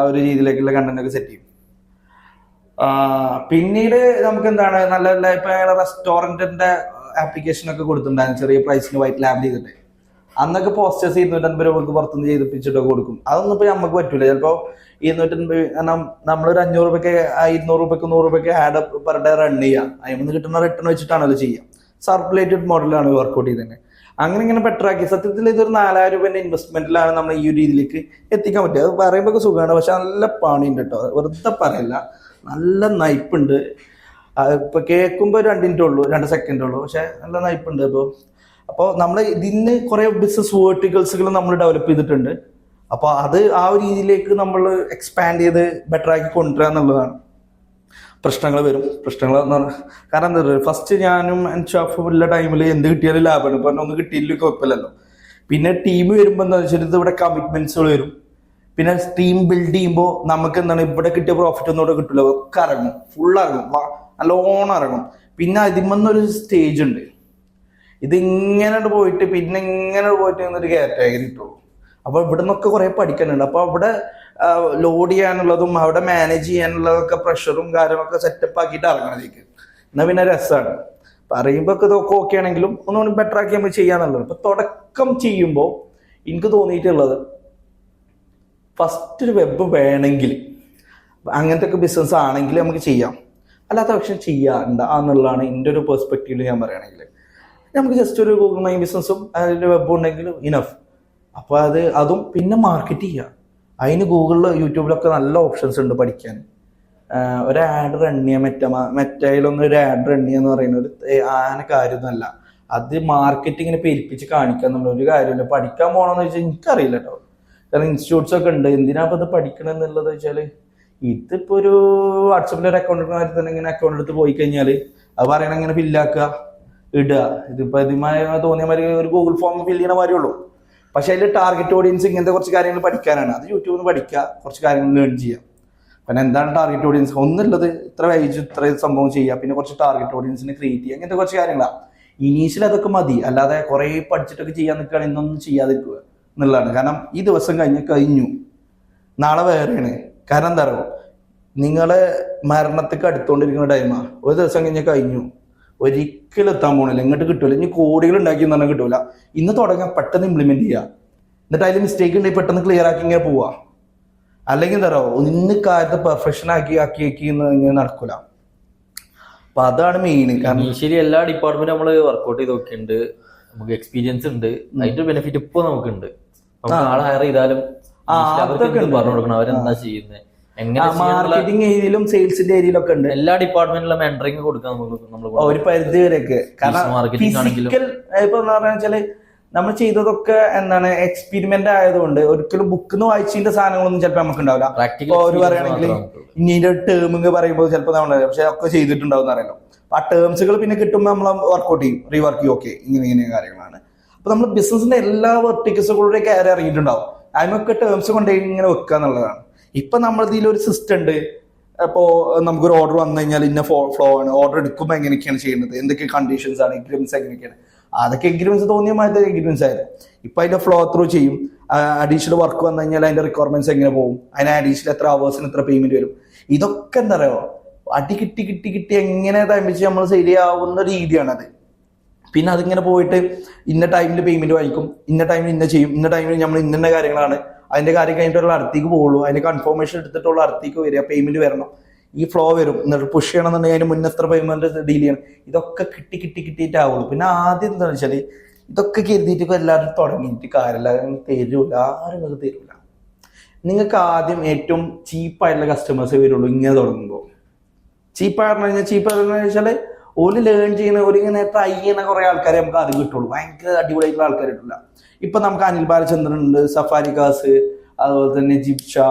ഒരു രീതിയിലേക്കുള്ള കണ്ടന്റ് ഒക്കെ സെറ്റ് ചെയ്യും. പിന്നീട് നമുക്ക് എന്താണ് നല്ല നല്ല ഇപ്പൊ റെസ്റ്റോറന്റിന്റെ ആപ്ലിക്കേഷൻ ഒക്കെ കൊടുത്തിട്ടുണ്ടായിരുന്നു ചെറിയ പ്രൈസിന് വൈറ്റ് ലാബ് ചെയ്തിട്ട്. അന്നൊക്കെ പോസ്റ്റേഴ്സ് 250 രൂപക്ക് പുറത്തുനിന്ന് ചെയ്തിപ്പിച്ചിട്ടൊക്കെ കൊടുക്കും. അതൊന്നും ഇപ്പൊ നമുക്ക് പറ്റൂല. ചിലപ്പോ 250, കാരണം നമ്മളൊരു 500 രൂപയ്ക്ക് 200 രൂപയ്ക്ക് 100 രൂപയ്ക്ക് ആഡ് പെർ ഡേ റൺ ചെയ്യാം. അതിൽ കിട്ടുന്ന റിട്ടേൺ വെച്ചിട്ടാണല്ലോ ചെയ്യാം. സർക്കുലേറ്റഡ് മോഡലാണ് വർക്ക്ഔട്ട് ചെയ്തത്. അങ്ങനെ ഇങ്ങനെ ബെറ്റർ ആക്കി. സത്യത്തിൽ ഇതൊരു 4000 രൂപന്റെ ഇൻവെസ്റ്റ്മെന്റിലാണ് നമ്മൾ ഈ ഒരു രീതിയിലേക്ക് എത്തിക്കാൻ പറ്റുക. അത് പറയുമ്പോൾ സുഖമാണ്, പക്ഷെ നല്ല പണിയുണ്ട് കേട്ടോ, വെറുതെ പറയല്ല, നല്ല നയിപ്പുണ്ട്. ഇപ്പൊ കേൾക്കുമ്പോൾ 2 മിനിറ്റേ ഉള്ളൂ, 2 സെക്കൻഡേ ഉള്ളൂ, പക്ഷെ നല്ല നയിപ്പുണ്ട്. അപ്പോൾ നമ്മൾ ഇതിന് കുറെ ബിസിനസ് വേർട്ടിക്കൽസുകൾ നമ്മൾ ഡെവലപ്പ് ചെയ്തിട്ടുണ്ട്. അപ്പോൾ അത് ആ ഒരു രീതിയിലേക്ക് നമ്മൾ എക്സ്പാൻഡ് ചെയ്ത് ബെറ്റർ ആക്കി കൊണ്ടുവരിക എന്നുള്ളതാണ്. പ്രശ്നങ്ങൾ വരും, പ്രശ്നങ്ങൾ കാരണം എന്താ പറയുക, ഫസ്റ്റ് ഞാനും ഷോപ്പ് ഉള്ള ടൈമിൽ എന്ത് കിട്ടിയാലും ലാഭമാണ്. ഇപ്പൊ ഒന്നും കിട്ടിയില്ലെങ്കിൽ കുഴപ്പമില്ലല്ലോ. പിന്നെ ടീം വരുമ്പോൾ എന്താ വെച്ചാൽ ഇവിടെ കമ്മിറ്റ്മെന്റ്സുകൾ വരും. പിന്നെ ടീം ബിൽഡ് ചെയ്യുമ്പോൾ നമുക്ക് എന്താണ് ഇവിടെ കിട്ടിയ പ്രോഫിറ്റ് ഒന്നും ഇവിടെ കിട്ടില്ല, ഒക്കെ ഇറങ്ങും, ഫുൾ ഇറങ്ങും, നല്ലോണം ഇറങ്ങും. പിന്നെ അതിമന്നൊരു സ്റ്റേജ് ഉണ്ട്, ഇതിങ്ങനെ പോയിട്ട് പിന്നെ ഇങ്ങനെ പോയിട്ട് എന്നൊരു കാറ്റഗറി കിട്ടുള്ളൂ. അപ്പൊ ഇവിടെ നിന്നൊക്കെ കുറെ പഠിക്കാനുണ്ട്. അപ്പൊ അവിടെ ലോഡ് ചെയ്യാനുള്ളതും അവിടെ മാനേജ് ചെയ്യാനുള്ളതൊക്കെ പ്രഷറും കാര്യങ്ങളൊക്കെ സെറ്റപ്പ് ആക്കിയിട്ട് ഇറങ്ങണതേക്ക്. എന്നാ പിന്നെ രസമാണ്. പറയുമ്പോ ഇതൊക്കെ ഓക്കെ ആണെങ്കിലും ഒന്നുകൂടി ബെറ്റർ ആക്കി നമുക്ക് ചെയ്യാന്നുള്ളത്. ഇപ്പൊ തുടക്കം ചെയ്യുമ്പോൾ എനിക്ക് തോന്നിയിട്ടുള്ളത് ഫസ്റ്റ് ഒരു വെബ് വേണമെങ്കിൽ അങ്ങനത്തെ ഒക്കെ ബിസിനസ് ആണെങ്കിൽ നമുക്ക് ചെയ്യാം, അല്ലാത്ത പക്ഷെ ചെയ്യാണ്ട എന്നുള്ളതാണ് എൻ്റെ ഒരു പെർസ്പെക്റ്റീവിൽ ഞാൻ പറയുകയാണെങ്കിൽ. നമുക്ക് ജസ്റ്റ് ഒരു ഗൂഗിൾ മൈ ബിസിനസ്സും അതിൻ്റെ വെബ് ഉണ്ടെങ്കിലും ഇനഫ്. അപ്പോൾ അതും പിന്നെ മാർക്കറ്റ് ചെയ്യുക. അതിന് ഗൂഗിളിൽ യൂട്യൂബിലൊക്കെ നല്ല ഓപ്ഷൻസ് ഉണ്ട് പഠിക്കാൻ. ഒരു ആഡ് റൺ ചെയ്യുക, മെറ്റയിലൊന്നും ഒരു ആഡ് റൺ ചെയ്യുക എന്ന് പറയുന്ന ഒരു ആന കാര്യമൊന്നുമല്ല. അത് മാർക്കറ്റിങ്ങിനെ പെരുപ്പിച്ച് കാണിക്കുക എന്നുള്ള ഒരു കാര്യമില്ല. പഠിക്കാൻ പോകണമെന്ന് വെച്ചാൽ എനിക്കറിയില്ല കേട്ടോ, കാരണം ഇൻസ്റ്റിറ്റ്യൂട്ട്സ് ഒക്കെ ഉണ്ട്. എന്തിനാ ഇപ്പൊ ഇത് പഠിക്കണം എന്നുള്ളത് വെച്ചാൽ, ഇതിപ്പോ ഒരു വാട്സപ്പിൽ ഒരു അക്കൗണ്ട് തന്നെ ഇങ്ങനെ അക്കൗണ്ട് എടുത്ത് പോയി കഴിഞ്ഞാൽ അത് പറയണ ഇങ്ങനെ ഫില്ലാക്കുക ഇടുക. ഇതിപ്പോ ഇതുമായി തോന്നിയ മാതിരി ഒരു ഗൂഗിൾ ഫോം ഫില്ല് ചെയ്യണ മാതിരി ഉള്ളൂ. പക്ഷെ അതിൽ ടാർഗറ്റ് ഓഡിയൻസ് ഇങ്ങനത്തെ കുറച്ച് കാര്യങ്ങൾ പഠിക്കാനാണ്. അത് യൂട്യൂബിൽ നിന്ന് പഠിക്കുക, കുറച്ച് കാര്യങ്ങൾ ലേൺ ചെയ്യാം. പിന്നെ എന്താണ് ടാർഗറ്റ് ഓഡിയൻസ്, ഒന്നുള്ളത് ഇത്ര വൈജ് ഇത്ര സംഭവം ചെയ്യുക, പിന്നെ കുറച്ച് ടാർഗറ്റ് ഓഡിയൻസിനെ ക്രിയേറ്റ് ചെയ്യുക, അങ്ങനത്തെ കുറച്ച് കാര്യങ്ങളാണ്. ഇനീഷ്യൽ അതൊക്കെ മതി, അല്ലാതെ കുറെ പഠിച്ചിട്ടൊക്കെ ചെയ്യാൻ നിൽക്കുകയാണ്, ഇന്നൊന്നും ചെയ്യാതിരിക്കുക എന്നുള്ളതാണ്. കാരണം ഈ ദിവസം കഴിഞ്ഞു, നാളെ വേറെയാണ്. കാരണം എന്താ പറയുക, നിങ്ങളെ മരണത്തേക്ക് അടുത്തോണ്ടിരിക്കുന്ന ടൈമാണ്. ഒരു ദിവസം കഴിഞ്ഞു, ഒരിക്കലും എത്താൻ പോണില്ല, ഇങ്ങോട്ട് കിട്ടൂല. ഇനി കോടികൾ ഉണ്ടാക്കി എന്ന് പറഞ്ഞാൽ കിട്ടൂല. ഇന്ന് തുടങ്ങാൻ പെട്ടെന്ന് ഇംപ്ലിമെന്റ് ചെയ്യുക, എന്നിട്ട് അതിൽ മിസ്റ്റേക്ക് ഉണ്ടെങ്കിൽ പെട്ടെന്ന് ക്ലിയർ ആക്കി ഇങ്ങനെ പോവുക. അല്ലെങ്കിൽ എന്താ പറയുക, ഇന്ന് കാര്യത്തെ പെർഫെക്ഷൻ ആക്കി ഇങ്ങനെ നടക്കൂല. അപ്പൊ അതാണ് മെയിൻ. കാരണം ശരി, എല്ലാ ഡിപ്പാർട്ട്മെന്റും നമ്മൾ വർക്ക്ഔട്ട് ചെയ്ത് നോക്കിയിട്ടുണ്ട്, നമുക്ക് എക്സ്പീരിയൻസ് ഉണ്ട്, അതിന്റെ ബെനിഫിറ്റ് ഇപ്പൊ നമുക്കുണ്ട്. ആളെ ഹയർ ചെയ്താലും പറഞ്ഞു കൊടുക്കണം അവരെന്താ ചെയ്യുന്നത്, മാർക്കറ്റിംഗ് ഏരിയയിലും സെയിൽസിന്റെ ഏരിയയിലൊക്കെ ഉണ്ട്. എല്ലാ ഡിപ്പാർട്ട്മെന്റിലും മെന്ററിംഗ് കൊടുക്കാൻ നമ്മൾ ഒരു പരിധി വരെയൊക്കെ. കാരണം ഫിസിക്കൽ ഇപ്പൊ എന്ന് പറഞ്ഞാൽ നമ്മൾ ചെയ്തതൊക്കെ എന്താണ് എക്സ്പെരിമെന്റ് ആയതുകൊണ്ട് ഒരിക്കലും ബുക്കിൽ നിന്ന് വായിച്ചതിന്റെ സാധനങ്ങളൊന്നും ചിലപ്പോൾ നമുക്ക് ഉണ്ടാവില്ല. ഇപ്പൊ അവർ പറയുകയാണെങ്കിൽ ഇനിയുടെ ടേമിങ് പറയുമ്പോൾ ചിലപ്പോൾ നമ്മൾ പക്ഷെ ഒക്കെ ചെയ്തിട്ടുണ്ടാവും അറിയാലോ. ആ ടേംസുകൾ പിന്നെ കിട്ടുമ്പോൾ നമ്മൾ വർക്ക്ഔട്ട് ചെയ്യും, റീവർക്ക് ചെയ്യും. ഓക്കെ, ഇങ്ങനെ കാര്യങ്ങളാണ്. അപ്പൊ നമ്മൾ ബിസിനസിന്റെ എല്ലാ വെർട്ടിക്കൽസുകളുടെ കയറി ഇറങ്ങിയിട്ടുണ്ടാവും. അതിനൊക്കെ ടേംസ് കൊണ്ടുപോയി ഇങ്ങനെ വെക്കുക എന്നുള്ളതാണ്. ഇപ്പൊ നമ്മുടെ ഇതിൽ ഒരു സിസ്റ്റം ഉണ്ട്. അപ്പോ നമുക്കൊരു ഓർഡർ വന്നു കഴിഞ്ഞാൽ ഇന്ന ഫ്ലോ ആണ്, ഓർഡർ എടുക്കുമ്പോൾ എങ്ങനെയൊക്കെയാണ് ചെയ്യുന്നത്, എന്തൊക്കെ കണ്ടീഷൻസ് ആണ്, എഗ്രിമെന്റ്സ് എങ്ങനെയൊക്കെയാണ്. അതൊക്കെ എഗ്രിമെന്റ്സ് തോന്നിയ മാതിരി എഗ്രിമെന്റ്സ് ആയിരുന്നു. ഇപ്പൊ അതിന്റെ ഫ്ലോ ത്രൂ ചെയ്യും. അഡീഷണൽ വർക്ക് വന്നു കഴിഞ്ഞാൽ അതിന്റെ റിക്വയർമെന്റ്സ് എങ്ങനെ പോകും, അതിന് അഡീഷണൽ എത്ര അവേഴ്സിന് എത്ര പേയ്മെന്റ് വരും, ഇതൊക്കെ എന്താ പറയുക അടി കിട്ടി കിട്ടി കിട്ടി എങ്ങനെ തമ്മിച്ച് നമ്മൾ ശരിയാവുന്ന രീതിയാണത്. പിന്നെ അതിങ്ങനെ പോയിട്ട് ഇന്ന ടൈമിൽ പേയ്മെന്റ് വാങ്ങിക്കും, ഇന്ന ടൈമിൽ ഇന്ന ചെയ്യും, ഇന്ന ടൈമിൽ നമ്മൾ ഇന്ന കാര്യങ്ങളാണ്, അതിന്റെ കാര്യം കഴിഞ്ഞിട്ടുള്ള അടുത്തേക്ക് പോകുള്ളൂ, അതിന്റെ കൺഫർമേഷൻ എടുത്തിട്ടുള്ള അടുത്തേക്ക് വരിക, പേയ്മെന്റ് വരണം, ഈ ഫ്ലോ വരും, എന്നിട്ട് പുഷ് ചെയ്യണമെന്നുണ്ടെങ്കിൽ അതിന് മുന്നേ എത്ര പേയ്മെന്റ് ഡീൽ ചെയ്യണം, ഇതൊക്കെ കിട്ടി കിട്ടി കിട്ടിയിട്ടാവുള്ളൂ. പിന്നെ ആദ്യം എന്താണെന്ന് വെച്ചാല് ഇതൊക്കെ കരുതിയിട്ട് എല്ലാവരും തുടങ്ങിയിട്ട് കാര്യമില്ല, തരൂല, ആരും നിങ്ങൾക്ക് തരൂല. നിങ്ങൾക്ക് ആദ്യം ഏറ്റവും ചീപ്പായിട്ടുള്ള കസ്റ്റമേഴ്സ് വരുള്ളൂ ഇങ്ങനെ തുടങ്ങുമ്പോൾ. ചീപ്പായിട്ട് കഴിഞ്ഞാൽ ചീപ്പ് വെച്ചാൽ ഓല് ലേൺ ചെയ്യുന്ന ഒരു ഇങ്ങനെ ട്രൈ ചെയ്യുന്ന കുറെ ആൾക്കാരെ നമുക്ക് അത് കിട്ടുള്ളൂ. ഭയങ്കര അടിപൊളിയായിട്ടുള്ള ആൾക്കാർ കിട്ടില്ല. ഇപ്പൊ നമുക്ക് അനിൽ ബാലചന്ദ്രൻ ഉണ്ട്, സഫാരി കാസ്, അതുപോലെ തന്നെ ജിബ് ഷാ,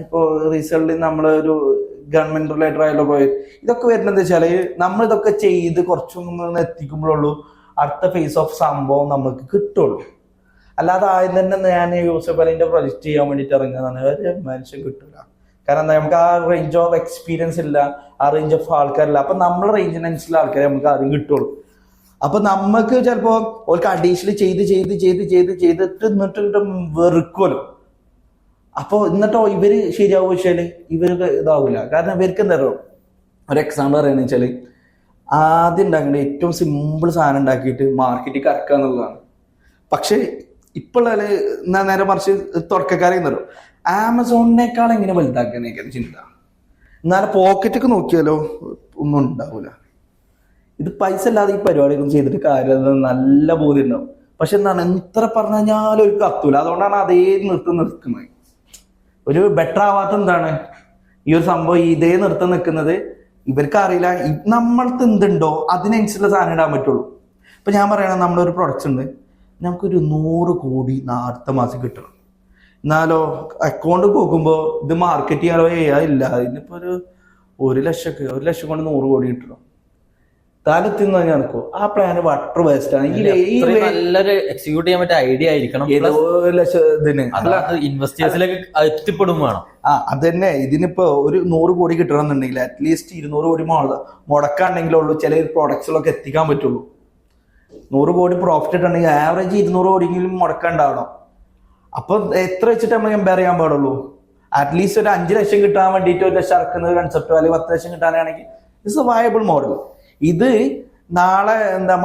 ഇപ്പോ റീസെന്റ് നമ്മളൊരു ഗവൺമെന്റ് റിലേറ്റഡ് ആയിട്ടുള്ള പ്രോജക്ട്, ഇതൊക്കെ വരുന്നത് വെച്ചാല് നമ്മൾ ഇതൊക്കെ ചെയ്ത് കുറച്ചൊന്നും എത്തിക്കുമ്പോഴുള്ളൂ അടുത്ത ഫേസ് ഓഫ് സംഭവം നമുക്ക് കിട്ടുള്ളൂ. അല്ലാതെ ആദ്യം തന്നെ ഞാൻ യൂസഫ് അലിന്റെ പ്രൊജക്ട് ചെയ്യാൻ വേണ്ടിട്ട് ഇറങ്ങുന്നതാണ് ഒരു മനുഷ്യൻ കിട്ടില്ല. കാരണം എന്താ, നമുക്ക് ആ റേഞ്ച് ഓഫ് എക്സ്പീരിയൻസ് ഇല്ല, ആ റേഞ്ച് ഓഫ് ആൾക്കാരില്ല. അപ്പൊ നമ്മളെ റേഞ്ചിനനുസരിച്ചുള്ള ആൾക്കാരെ നമുക്ക് ആദ്യം കിട്ടുള്ളൂ. അപ്പൊ നമുക്ക് ചിലപ്പോ ഒരു അഡീഷണൽ ചെയ്തിട്ട് എന്നിട്ട് വെറുക്കുമല്ലോ. അപ്പൊ എന്നിട്ടോ ഇവര് ശരിയാവുക വെച്ചാല് ഇവർക്ക് ഇതാവില്ല. കാരണം ഇവർക്ക് എന്താ പറയുക, ഒരു എക്സാമ്പിൾ പറയുന്നത് വെച്ചാല് ആദ്യം ഉണ്ടാക്കേണ്ട ഏറ്റവും സിമ്പിൾ സാധനം ഉണ്ടാക്കിയിട്ട് മാർക്കറ്റിൽ കറക്കുക എന്നുള്ളതാണ്. പക്ഷെ ഇപ്പോഴുള്ള നേരെ മറിച്ച് തുടക്കക്കാരെ എന്നറിയോ ആമസോണിനേക്കാൾ എങ്ങനെ വലുതാക്കാനേക്കാൾ ചിന്ത. എന്നാലും പോക്കറ്റൊക്കെ നോക്കിയാലോ ഒന്നും ഉണ്ടാവില്ല. ഇത് പൈസ ഇല്ലാതെ ഈ പരിപാടികളൊന്നും ചെയ്തിട്ട് കാര്യം നല്ല ബോധ്യം ഉണ്ടാവും. പക്ഷെ എന്താണ്, എത്ര പറഞ്ഞു കഴിഞ്ഞാലും ഒരു കത്തൂല. അതുകൊണ്ടാണ് അതേ നിൽക്കുന്നത്. ഒരു ബെറ്റർ ആവാത്ത എന്താണ് ഈ ഒരു സംഭവം, ഇതേ നിർത്തം നിൽക്കുന്നത്. ഇവർക്ക് അറിയില്ല നമ്മൾക്ക് എന്തുണ്ടോ അതിനനുസരിച്ചുള്ള സാധനം ഇടാൻ പറ്റുള്ളൂ. ഇപ്പൊ ഞാൻ പറയണ നമ്മളൊരു പ്രൊഡക്ട്സ് ഉണ്ട്, നമുക്കൊരു 100 കോടി അടുത്ത മാസം കിട്ടണം. എന്നാലോ അക്കൗണ്ട് നോക്കുമ്പോ ഇത് മാർക്കറ്റ് ചെയ്യാനോ ഇല്ല, ഇതിനിപ്പോ ഒരു ലക്ഷം കൊണ്ട് 100 കോടി കിട്ടണം. താലത്തിന്ന് നടക്കോ ആ പ്ലാന് വട്ടർ വേസ്റ്റ് ആണ്. നല്ലൊരു എക്സിക്യൂട്ട് ചെയ്യാൻ പറ്റിയ ഐഡിയ ആയിരിക്കണം. ഇൻവെസ്റ്റേഴ്സിലേക്ക് എത്തിപ്പെടും വേണം. അത് തന്നെ. ഇതിനിപ്പോ ഒരു 100 കോടി കിട്ടണമെന്നുണ്ടെങ്കിൽ അറ്റ്ലീസ്റ്റ് 200 കോടി മുടക്കാണ്ടെങ്കിലേ ഉള്ളൂ ചില പ്രോഡക്ട്സുകളൊക്കെ എത്തിക്കാൻ പറ്റുള്ളൂ. 100 കോടി പ്രോഫിറ്റ് ഉണ്ടെങ്കിൽ ആവറേജ് 200 കോടിയെങ്കിലും മുടക്കാണ്ടാവണം. അപ്പൊ എത്ര വെച്ചിട്ട് നമ്മൾ കമ്പയർ ചെയ്യാൻ പാടുള്ളൂ? അറ്റ്ലീസ്റ്റ് ഒരു 5 ലക്ഷം കിട്ടാൻ വേണ്ടിയിട്ട് 1 ലക്ഷം ഇറക്കുന്ന കൺസെപ്റ്റോ അല്ലെങ്കിൽ 10 ലക്ഷം കിട്ടാനാണെങ്കിൽ ഇറ്റ്സ് എ വയബിൾ മോഡൽ. ഇത് നാളെ എന്താ,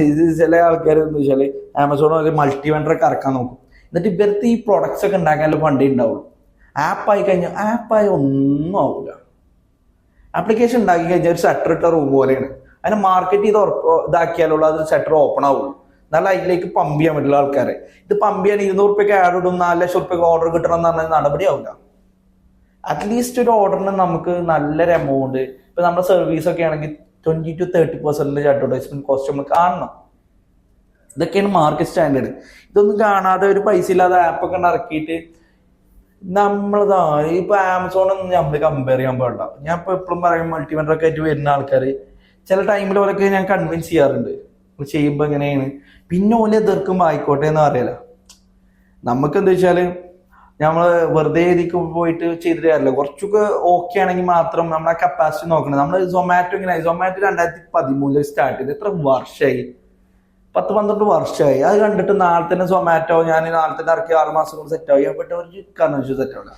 ഇത് ചില ആൾക്കാർ എന്താ വെച്ചാല് ആമസോണോ അല്ലെങ്കിൽ മൾട്ടി വെണ്ടറൊക്കെ ഇറക്കാൻ നോക്കും. എന്നിട്ട് ഇവർക്ക് ഈ പ്രൊഡക്ട്സ് ഒക്കെ ഉണ്ടാക്കാനുള്ള ഫണ്ടേ ഉണ്ടാവുള്ളൂ. ആപ്പായി കഴിഞ്ഞാൽ ആപ്പായി ഒന്നും ആവില്ല. ആപ്ലിക്കേഷൻ ഉണ്ടാക്കി കഴിഞ്ഞാൽ ഒരു ഷട്ടർ ഇട്ട റൂം പോലെയാണ്. അതിനെ മാർക്കറ്റ് ചെയ്ത് ഇതാക്കിയാലുള്ള അത് ഷട്ടർ ഓപ്പൺ ആവുള്ളൂ. എന്നാലും അതിലേക്ക് പമ്പ് ചെയ്യാൻ പറ്റുള്ള ആൾക്കാരെ. ഇത് പമ്പ് ചെയ്യാൻ 200 റുപ്യക്ക് ആഡ് ഇടും, 4 ലക്ഷം റുപ്യക്ക് ഓർഡർ കിട്ടണം എന്ന് പറഞ്ഞാൽ നടപടി ആവില്ല. അറ്റ്ലീസ്റ്റ് ഒരു ഓർഡറിന് നമുക്ക് നല്ലൊരു എമൗണ്ട്, ഇപ്പൊ നമ്മുടെ സർവീസ് ഒക്കെ ആണെങ്കിൽ 20 to 30% അഡ്വർടൈസ്മെന്റ് കോസ്റ്റ് നമ്മൾ കാണണം. ഇതൊക്കെയാണ് മാർക്കറ്റ് സ്റ്റാൻഡേർഡ്. ഇതൊന്നും കാണാതെ ഒരു പൈസ ഇല്ലാതെ ആപ്പൊക്കെ ഇറക്കിയിട്ട് നമ്മളതാ ഇപ്പൊ ആമസോണൊന്നും നമ്മൾ കമ്പയർ ചെയ്യാൻ പാടില്ല. ഞാൻ ഇപ്പൊ എപ്പോഴും പറയും, മൾട്ടി വെണ്ടറൊക്കെ ആയിട്ട് വരുന്ന ആൾക്കാർ ചില ടൈമിൽ ഓരൊക്കെ ഞാൻ കൺവിൻസ് ചെയ്യാറുണ്ട് ചെയ്യുമ്പോ എങ്ങനെയാണ്. പിന്നെ ഓലെ എതിർക്കുമ്പോ ആയിക്കോട്ടെ എന്ന് പറയല. നമുക്ക് എന്താ വെച്ചാല് നമ്മള് വെറുതെ ഇതിക്ക് പോയിട്ട് ചെയ്തിട്ട് കാര്യമില്ല. കുറച്ചൊക്കെ ഓക്കെ ആണെങ്കിൽ മാത്രം നമ്മളെ കപ്പാസിറ്റി നോക്കണം. നമ്മൾ സൊമാറ്റോ ഇങ്ങനെ, സൊമാറ്റോ 2013 സ്റ്റാർട്ട് ചെയ്ത് എത്ര വർഷമായി, 10-12 വർഷമായി. അത് കണ്ടിട്ട് നാളെ തന്നെ സൊമാറ്റോ ഞാൻ നാളെ തന്നെ ഇറക്കി 6 മാസം കൊണ്ട് സെറ്റ് ആയി. പക്ഷെ ഒരു കൺവെൻഷൻ സെറ്റ് ആവില്ല.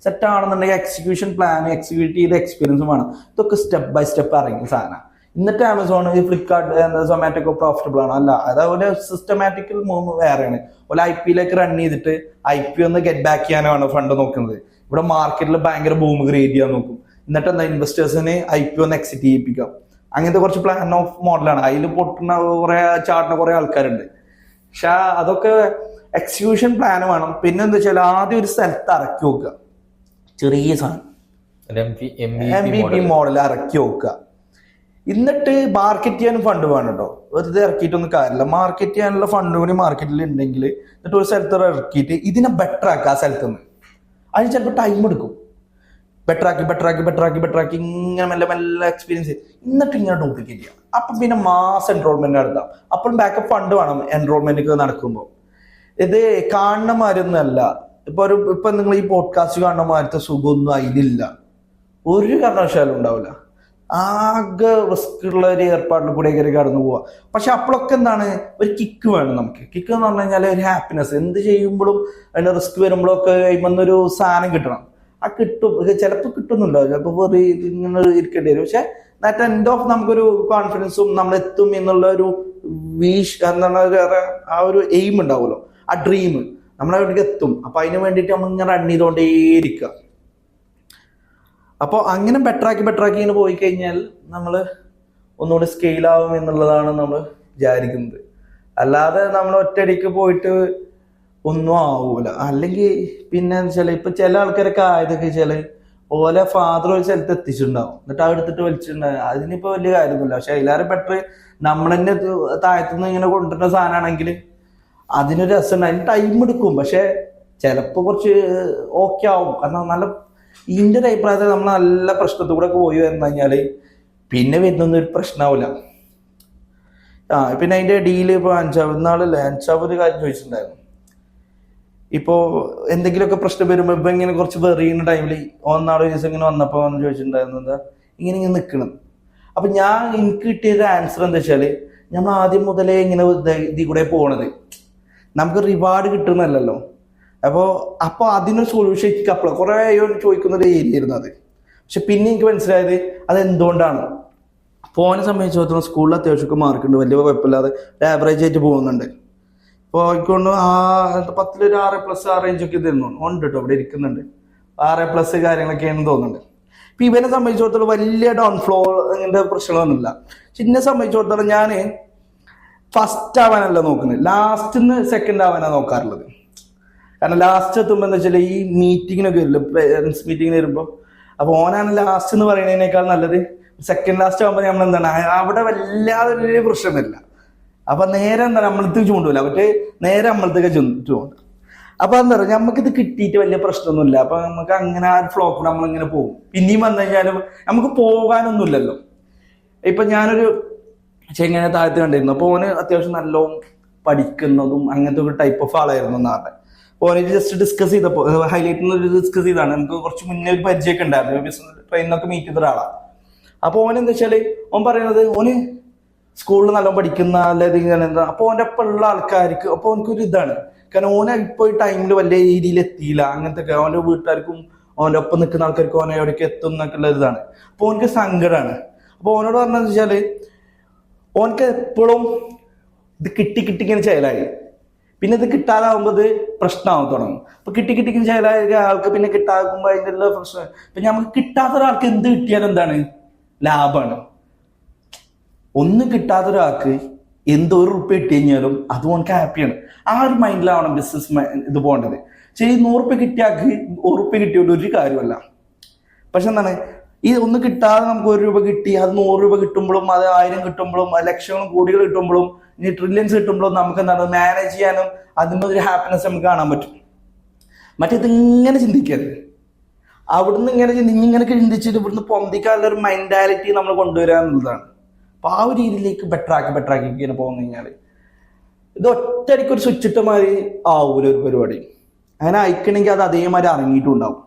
സെറ്റ് ആണെന്നുണ്ടെങ്കിൽ എക്സിക്യൂഷൻ പ്ലാൻ, എക്സിക്യൂട്ട് ചെയ്ത എക്സ്പീരിയൻസ് വേണം. ഇതൊക്കെ സ്റ്റെപ്പ് ബൈ സ്റ്റെപ്പ് ഇറങ്ങിയ സാധനം. എന്നിട്ട് ആമസോൺ, ഫ്ലിപ്കാർട്ട്, സൊമാറ്റോ ഒക്കെ പ്രോഫിറ്റബിൾ ആണ്. അല്ല, അതേപോലെ സിസ്റ്റമാറ്റിക്കൽ മൂവ് വേറെയാണ്. ഒരു IPO റൺ ചെയ്തിട്ട് IPO ഒന്ന് ഗെറ്റ് ബാക്ക് ചെയ്യാനാണ് ഫണ്ട് നോക്കുന്നത്. ഇവിടെ മാർക്കറ്റിൽ ഭയങ്കര ബൂം ക്രിയേറ്റ് ചെയ്യാൻ നോക്കും. എന്നിട്ട് എന്താ, ഇൻവെസ്റ്റേഴ്സിന് IPO ഒന്ന് എക്സിറ്റ് ചെയ്യിപ്പിക്കാം. അങ്ങനത്തെ കുറച്ച് പ്ലാൻ ഓഫ് മോഡലാണ്. അതിൽ പൊട്ടുന്ന കുറെ ചാടുന്ന കുറെ ആൾക്കാരുണ്ട്. പക്ഷെ അതൊക്കെ എക്സിക്യൂഷൻ പ്ലാൻ വേണം. പിന്നെ എന്താ വെച്ചാൽ ആദ്യം ഒരു സ്ഥലത്ത് ഇറക്കി നോക്കുക, ചെറിയ സാധനം MVP മോഡൽ ഇറക്കി നോക്കുക. എന്നിട്ട് മാർക്കറ്റ് ചെയ്യാനും ഫണ്ട് വേണം കേട്ടോ. വെറുതെ ഇറക്കിയിട്ടൊന്നും കാര്യമില്ല. മാർക്കറ്റ് ചെയ്യാനുള്ള ഫണ്ട് കൂടി മാർക്കറ്റിൽ ഉണ്ടെങ്കിൽ എന്നിട്ട് ഒരു സ്ഥലത്ത് ഇറക്കിയിട്ട് ഇതിനെ ബെറ്റർ ആക്കുക. ആ സ്ഥലത്ത് നിന്ന് അതിന് ചിലപ്പോൾ ടൈം എടുക്കും. ബെറ്റർ ആക്കി ഇങ്ങനെ മെല്ലെ എക്സ്പീരിയൻസ് എന്നിട്ട് ഇങ്ങനെ ഡ്യൂപ്ലിക്കേറ്റ് ചെയ്യാം. അപ്പം പിന്നെ മാസ് എൻറോൾമെന്റ് നടത്താം. അപ്പോൾ ബാക്കപ്പ് ഫണ്ട് വേണം എൻറോൾമെന്റ് നടക്കുമ്പോൾ. ഇത് കാണുന്ന മാതിരിയൊന്നുമല്ല. ഇപ്പൊ നിങ്ങൾ ഈ പോഡ്കാസ്റ്റ് കാണുന്ന മാതിരത്തെ സുഖമൊന്നും അതിലില്ല, ഒരു കാരണവശാലും ഉണ്ടാവില്ല. ആകെ റിസ്ക് ഉള്ള ഒരു ഏർപ്പാടിൽ കൂടെ കടന്നു പോവാ. പക്ഷെ അപ്പോഴൊക്കെ എന്താണ്, ഒരു കിക്ക് വേണം നമുക്ക്. കിക്ക് എന്ന് പറഞ്ഞു കഴിഞ്ഞാൽ ഒരു ഹാപ്പിനെസ്. എന്ത് ചെയ്യുമ്പോഴും അതിന് റിസ്ക് വരുമ്പോഴൊക്കെ കഴിയുമ്പോന്നൊരു സാധനം കിട്ടണം. ആ കിട്ടും, ചിലപ്പോൾ കിട്ടുന്നുണ്ടോ, ചിലപ്പോൾ വെറുതെ ഇങ്ങനെ ഇരിക്കേണ്ടി വരും. പക്ഷെ ദാറ്റ് എൻഡ് ഓഫ് നമുക്കൊരു കോൺഫിഡൻസും നമ്മൾ എത്തും എന്നുള്ള ഒരു ആ ഒരു എയിം ഉണ്ടാവുമല്ലോ, ആ ഡ്രീം നമ്മളവിടേക്ക് എത്തും. അപ്പൊ അതിന് വേണ്ടിയിട്ട് നമ്മൾ ഇങ്ങനെ റൺ ചെയ്തുകൊണ്ടേയിരിക്കുക. അപ്പോൾ അങ്ങനെ ബെറ്ററാക്കി ഇങ്ങനെ പോയി കഴിഞ്ഞാൽ നമ്മൾ ഒന്നുകൂടി സ്കെയിൽ ആവും എന്നുള്ളതാണ് നമ്മൾ വിചാരിക്കുന്നത്. അല്ലാതെ നമ്മൾ ഒറ്റയടിക്ക് പോയിട്ട് ഒന്നും ആവൂല. അല്ലെങ്കിൽ പിന്നെ വെച്ചാൽ ഇപ്പൊ ചില ആൾക്കാരൊക്കെ ആയതൊക്കെ വെച്ചാല് ഓലെ ഫാദർ ഒരു സ്ഥലത്ത് എത്തിച്ചിട്ടുണ്ടാവും, എന്നിട്ട് ആ എടുത്തിട്ട് വലിച്ചിട്ടുണ്ടാവും. അതിനിപ്പോ വലിയ കാര്യമൊന്നുമില്ല. പക്ഷെ അതിലേറെ ബെറ്റർ നമ്മൾ തന്നെ താഴത്തുനിന്ന് ഇങ്ങനെ കൊണ്ടുവരുന്ന സാധനമാണെങ്കിൽ അതിനൊരു രസമുണ്ട്. അതിന് ടൈം എടുക്കും, പക്ഷെ ചിലപ്പോൾ കുറച്ച് ഓക്കെ ആവും. കാരണം നല്ല ഇതിന്റെ ഒരു അഭിപ്രായത്തിൽ നമ്മൾ നല്ല പ്രശ്നത്തിലൂടെ പോയി വന്നു കഴിഞ്ഞാല് പിന്നെ വരുന്നൊന്നും ഒരു പ്രശ്നമാവില്ല. പിന്നെ അതിന്റെ ഡീല് ഇപ്പൊ അൻഷാവ് ഒരു കാര്യം ചോദിച്ചിട്ടുണ്ടായിരുന്നു. ഇപ്പോ എന്തെങ്കിലുമൊക്കെ പ്രശ്നം വരുമ്പോ ഇപ്പൊ ഇങ്ങനെ കുറച്ച് വെറിയുന്ന ടൈമിൽ ഒന്നാളെ ദിവസം ഇങ്ങനെ വന്നപ്പോ ചോദിച്ചിട്ടുണ്ടായിരുന്നു എന്താ ഇങ്ങനെ നിൽക്കണം. അപ്പൊ എനിക്ക് കിട്ടിയൊരു ആൻസർ എന്താ വെച്ചാല്, നമ്മൾ ആദ്യം മുതലേ ഇങ്ങനെ ഇതിൽ കൂടെ പോണത് നമുക്ക് റിവാർഡ് കിട്ടുന്നല്ലോ. അപ്പൊ അതിനൊരു സൊല്യൂഷൻ അപ്പള കുറെ ചോദിക്കുന്ന ഒരു ഏരിയ ആയിരുന്നു അത്. പക്ഷെ പിന്നെ എനിക്ക് മനസ്സിലായത് അത് എന്തുകൊണ്ടാണ്. ഫോനെ സംബന്ധിച്ചിടത്തോളം സ്കൂളിൽ അത്യാവശ്യമൊക്കെ മാർക്കുണ്ട്, വലിയ കുഴപ്പമില്ലാതെ ആവറേജ് ആയിട്ട് പോകുന്നുണ്ട്. ഇപ്പോൾ ആയിക്കൊണ്ട് 10 ഒരു 6+ ആ റേഞ്ചൊക്കെ തരുന്നുണ്ട്, ഉണ്ട് കേട്ടോ, ഇവിടെ ഇരിക്കുന്നുണ്ട്. 6+ കാര്യങ്ങളൊക്കെയാണെന്ന് തോന്നുന്നുണ്ട്. ഇപ്പൊ ഇവനെ സംബന്ധിച്ചിടത്തോളം വലിയ ഡൗൺഫ്ലോ അങ്ങനത്തെ പ്രശ്നങ്ങളൊന്നുമില്ല. പക്ഷെ എന്നെ സംബന്ധിച്ചിടത്തോളം ഞാൻ ഫസ്റ്റ് ആവാനല്ല നോക്കുന്നത്, ലാസ്റ്റിന്ന് സെക്കൻഡ് ആവാനാണ് നോക്കാറുള്ളത്. കാരണം ലാസ്റ്റ് എത്തുമ്പോൾ എന്താ വെച്ചാൽ ഈ മീറ്റിങ്ങിനൊക്കെ വരില്ല, പേരൻസ് മീറ്റിങ്ങിന് വരുമ്പോൾ, അപ്പൊ ഓനാണ് ലാസ്റ്റ് എന്ന് പറയുന്നതിനേക്കാൾ നല്ലത് സെക്കൻഡ് ലാസ്റ്റ് ആകുമ്പോൾ നമ്മൾ എന്താണ് അവിടെ വല്ലാതൊരു പ്രശ്നമില്ല. അപ്പൊ നേരെ എന്താണ് നമ്മളത്തേക്ക് ചൂണ്ടൂല, മറ്റേ നേരെ നമ്മളത്തേക്ക് ചൂണ്ട. അപ്പൊ എന്താ പറയുക, നമുക്കിത് കിട്ടിയിട്ട് വലിയ പ്രശ്നമൊന്നുമില്ല. അപ്പൊ നമുക്ക് അങ്ങനെ ആ ഫ്ലോക്ക് നമ്മളിങ്ങനെ പോകും. പിന്നെയും വന്നു കഴിഞ്ഞാലും നമുക്ക് പോകാനൊന്നുമില്ലല്ലോ. ഇപ്പൊ ഞാനൊരു ചെങ്ങനെ താഴത്ത് കണ്ടിരുന്നു. അപ്പൊ ഓന് അത്യാവശ്യം നല്ലോണം പഠിക്കുന്നതും അങ്ങനത്തെ ഒരു ടൈപ്പ് ഓഫ് ആളായിരുന്നു എന്നാണ്. അപ്പൊ ഓനെ ജസ്റ്റ് ഡിസ്കസ് ചെയ്തപ്പോ ഹൈലൈറ്റ് ഡിസ്കസ് ചെയ്താണ്. നമുക്ക് കുറച്ച് മുന്നേ ഒരു പരിചയമൊക്കെ ഉണ്ടായിരുന്നു, ബിസിനസ് ട്രെയിനിനൊക്കെ മീറ്റ് ചെയ്ത ഒരാളാണ്. അപ്പൊ ഓൻ എന്താ വെച്ചാല് ഓൻ പറയുന്നത് ഓന് സ്കൂളിൽ നല്ല പഠിക്കുന്ന എന്താ, അപ്പൊ ഓൻ്റെ ഒപ്പം ഉള്ള ആൾക്കാർക്ക് അപ്പൊ ഓനക്കൊരു ഇതാണ്. കാരണം ഓനെ ഇപ്പൊ ഈ ടൈമിൽ വലിയ രീതിയിൽ എത്തിയില്ല, അങ്ങനത്തെ ഓൻ്റെ വീട്ടുകാർക്കും ഓൻ്റെ ഒപ്പം നിൽക്കുന്ന ആൾക്കാർക്കും ഓനെ എവിടേക്ക് എത്തും എന്നൊക്കെയുള്ള ഇതാണ്. അപ്പൊ ഓനക്ക് സങ്കടമാണ്. അപ്പൊ ഓനോട് പറഞ്ഞതെന്ന് വെച്ചാല് ഓനക്ക് എപ്പോഴും ഇത് കിട്ടിങ്ങനെ ചേലായി, പിന്നെ ഇത് കിട്ടാതാവുമ്പോൾ ഇത് പ്രശ്നമാവും തുടങ്ങും. അപ്പൊ കിട്ടിങ്ങനെ ചേലായ ആൾക്ക് പിന്നെ കിട്ടാകുമ്പോ അതിൻ്റെ എല്ലാ പ്രശ്നം. ഇപ്പൊ നമുക്ക് കിട്ടാത്ത ഒരാൾക്ക് എന്ത് കിട്ടിയാലും എന്താണ് ലാഭമാണ്. ഒന്നും കിട്ടാത്ത ഒരാൾക്ക് എന്തോ ₹1 കിട്ടി കഴിഞ്ഞാലും അത് ഓനക്ക് ഹാപ്പിയാണ്. ആ ഒരു മൈൻഡിലാവണം ബിസിനസ് ഇത് പോകേണ്ടത്. പക്ഷേ ഈ ₹100 കിട്ടിയാൾക്ക് ₹100 കിട്ടിയോണ്ട് ഒരു കാര്യമല്ല. പക്ഷെ എന്താണ് ഈ ഒന്നും കിട്ടാതെ നമുക്ക് ₹1 കിട്ടി, അത് ₹100 കിട്ടുമ്പോഴും, അത് 1000 കിട്ടുമ്പോഴും, ലക്ഷങ്ങളും കോടികൾ കിട്ടുമ്പോഴും, ഇനി ട്രില്യൻസ് കിട്ടുമ്പോഴും നമുക്ക് എന്താണ് മാനേജ് ചെയ്യാനും അതിൻ്റെ ഒരു ഹാപ്പിനെസ് നമുക്ക് കാണാൻ പറ്റും. മറ്റേത് ഇങ്ങനെ ചിന്തിക്കരുത്. അവിടുന്ന് ഇങ്ങനെ ചിന്തിച്ചിട്ട് ഇവിടുന്ന് പൊന്തിക്കാനുള്ള ഒരു മെന്റാലിറ്റി നമ്മൾ കൊണ്ടുവരിക എന്നുള്ളതാണ്. അപ്പൊ ആ ഒരു രീതിയിലേക്ക് ബെറ്ററാക്കി ഇങ്ങനെ പോകുന്ന കഴിഞ്ഞാൽ ഇത് ഒറ്റയടിക്ക് ഒരു സ്വിച്ച് ഇട്ട മാതിരി ആവൂല ഒരു പരിപാടി. അങ്ങനെ അയക്കണമെങ്കിൽ അത് അതേമാതിരി ഇറങ്ങിയിട്ടുണ്ടാവും.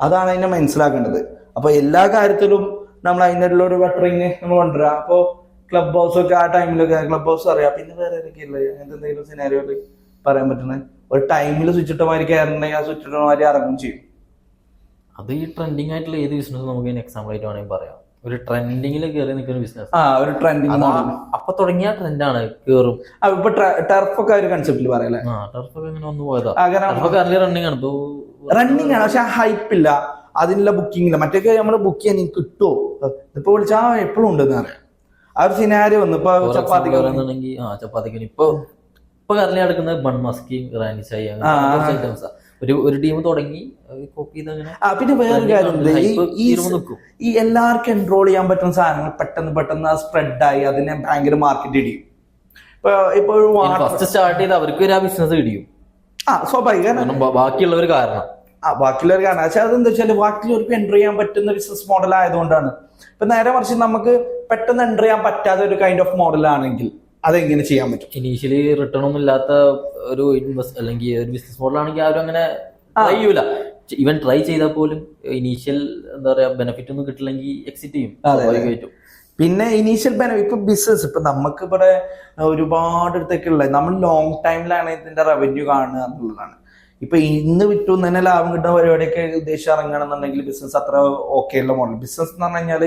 അതാണ് അതിനെ മനസ്സിലാക്കേണ്ടത്. അപ്പൊ എല്ലാ കാര്യത്തിലും നമ്മൾ അതിനുള്ള ഒരു ബെറ്ററിങ് നമ്മൾ കൊണ്ടുവരാം. അപ്പൊ ക്ലബ് ഹൗസ് ഒക്കെ ആ ടൈമിലൊക്കെ ക്ലബ് ഹൗസ് അറിയാം. പിന്നെ വേറെ ഏതൊക്കെയല്ലേ അങ്ങനത്തെ എന്തെങ്കിലും സിനാരിയോയിൽ പറയാൻ പറ്റുന്നത്, ഒരു ടൈമിൽ സ്വിച്ച് ഇട്ട മാതിരി കയറണമെങ്കിൽ ആ സ്വിച്ച് ഇട്ട മാതിരി ഇറങ്ങും ചെയ്യും. അത് ഈ ട്രെൻഡിങ് ആയിട്ടുള്ള ഏത് ബിസിനസ് നമുക്ക് എക്സാമ്പിൾ ആയിട്ട് വേണമെങ്കിൽ പറയാം. ഒരു ട്രെൻഡിങ്ങിൽ കയറി നിൽക്കുന്ന ബിസിനസ്, ഒരു ട്രെൻഡിങ് അപ്പൊ തുടങ്ങിയ ട്രെൻഡാണ് കയറും. ഇപ്പൊ ടർഫൊക്കെ ഒരു കൺസെപ്റ്റിൽ പറയാല്ലേ, ടർഫൊക്കെ ഇങ്ങനെ വന്നു പോയതാ. റണ്ണിങ് ആണ്, റണ്ണിങ് ആണ്. പക്ഷെ ഹൈപ്പ് ഇല്ല, അതിനുള്ള ബുക്കിംഗ് ഇല്ല. മറ്റൊക്കെ നമ്മള് ബുക്ക് ചെയ്യാൻ എനിക്ക് കിട്ടുമോ, ഇപ്പൊ വിളിച്ചാ എപ്പോഴും ഉണ്ടെന്ന് പറയാം. ആ ഒരു സിനാരി വന്നു. ഇപ്പൊ ചപ്പാത്തിക്ക് ഇപ്പൊ കറലി നടക്കുന്നത് ബൺ മസ്കി, റാനി ചായ, ഐറ്റംസാ. ഒരു ടീം തുടങ്ങി കോപ്പി ചെയ്ത് അങ്ങനെ. പിന്നെ വേറൊരു കാര്യം, ഈ എല്ലാവർക്കും എൻറോൾ ചെയ്യാൻ പറ്റുന്ന സാധനങ്ങൾ പെട്ടെന്ന് സ്പ്രെഡായി അതിനെ ഭയങ്കര മാർക്കറ്റ് ഇടിയും. ഇപ്പൊ ഫസ്റ്റ് സ്റ്റാർട്ട് ചെയ്ത് അവർക്ക് ഒരു ബിസിനസ് ഇടിയും. സ്വാഭാവികം, ബാക്കിയുള്ളവർ കാരണം. പക്ഷെ അതെന്താ വെച്ചാല് ബാക്കിയുള്ളവർക്ക് എൻറ്റർ ചെയ്യാൻ പറ്റുന്ന ബിസിനസ് മോഡൽ ആയതുകൊണ്ടാണ്. ഇപ്പൊ നേരെ മറിച്ച് നമുക്ക് പെട്ടെന്ന് എൻറ്റർ ചെയ്യാൻ പറ്റാത്ത ഒരു കൈൻഡ് ഓഫ് മോഡലാണെങ്കിൽ അതെങ്ങനെ ചെയ്യാൻ പറ്റും? ഇനീഷ്യലി റിട്ടേൺ ഒന്നും ഇല്ലാത്ത ഒരു അല്ലെങ്കിൽ ഒരു ബിസിനസ് മോഡലാണെങ്കിൽ ആരും അങ്ങനെ ചെയ്യൂല. ഇവൻ ട്രൈ ചെയ്താൽ പോലും ഇനീഷ്യൽ എന്താ പറയാ ബെനിഫിറ്റ് ഒന്നും കിട്ടില്ലെങ്കിൽ എക്സിറ്റ് ചെയ്യും. പിന്നെ ഇനീഷ്യൽ ബെനിഫിറ്റ് ഇപ്പൊ ബിസിനസ് ഇപ്പൊ നമുക്ക് ഇവിടെ ഒരുപാട് അടുത്തൊക്കെ ഉള്ളത് നമ്മൾ ലോങ് ടൈമിലാണ് ഇതിന്റെ റവന്യൂ കാണുക എന്നുള്ളതാണ്. ഇപ്പൊ ഇന്ന് വിറ്റു തന്നെ ലാഭം കിട്ടുന്ന പരിപാടിയൊക്കെ ഉദ്ദേശിച്ച് ഇറങ്ങണമെന്നുണ്ടെങ്കിൽ ബിസിനസ് അത്ര ഓക്കെ ഉള്ള മോഡൽ ബിസിനസ് എന്ന് പറഞ്ഞു കഴിഞ്ഞാൽ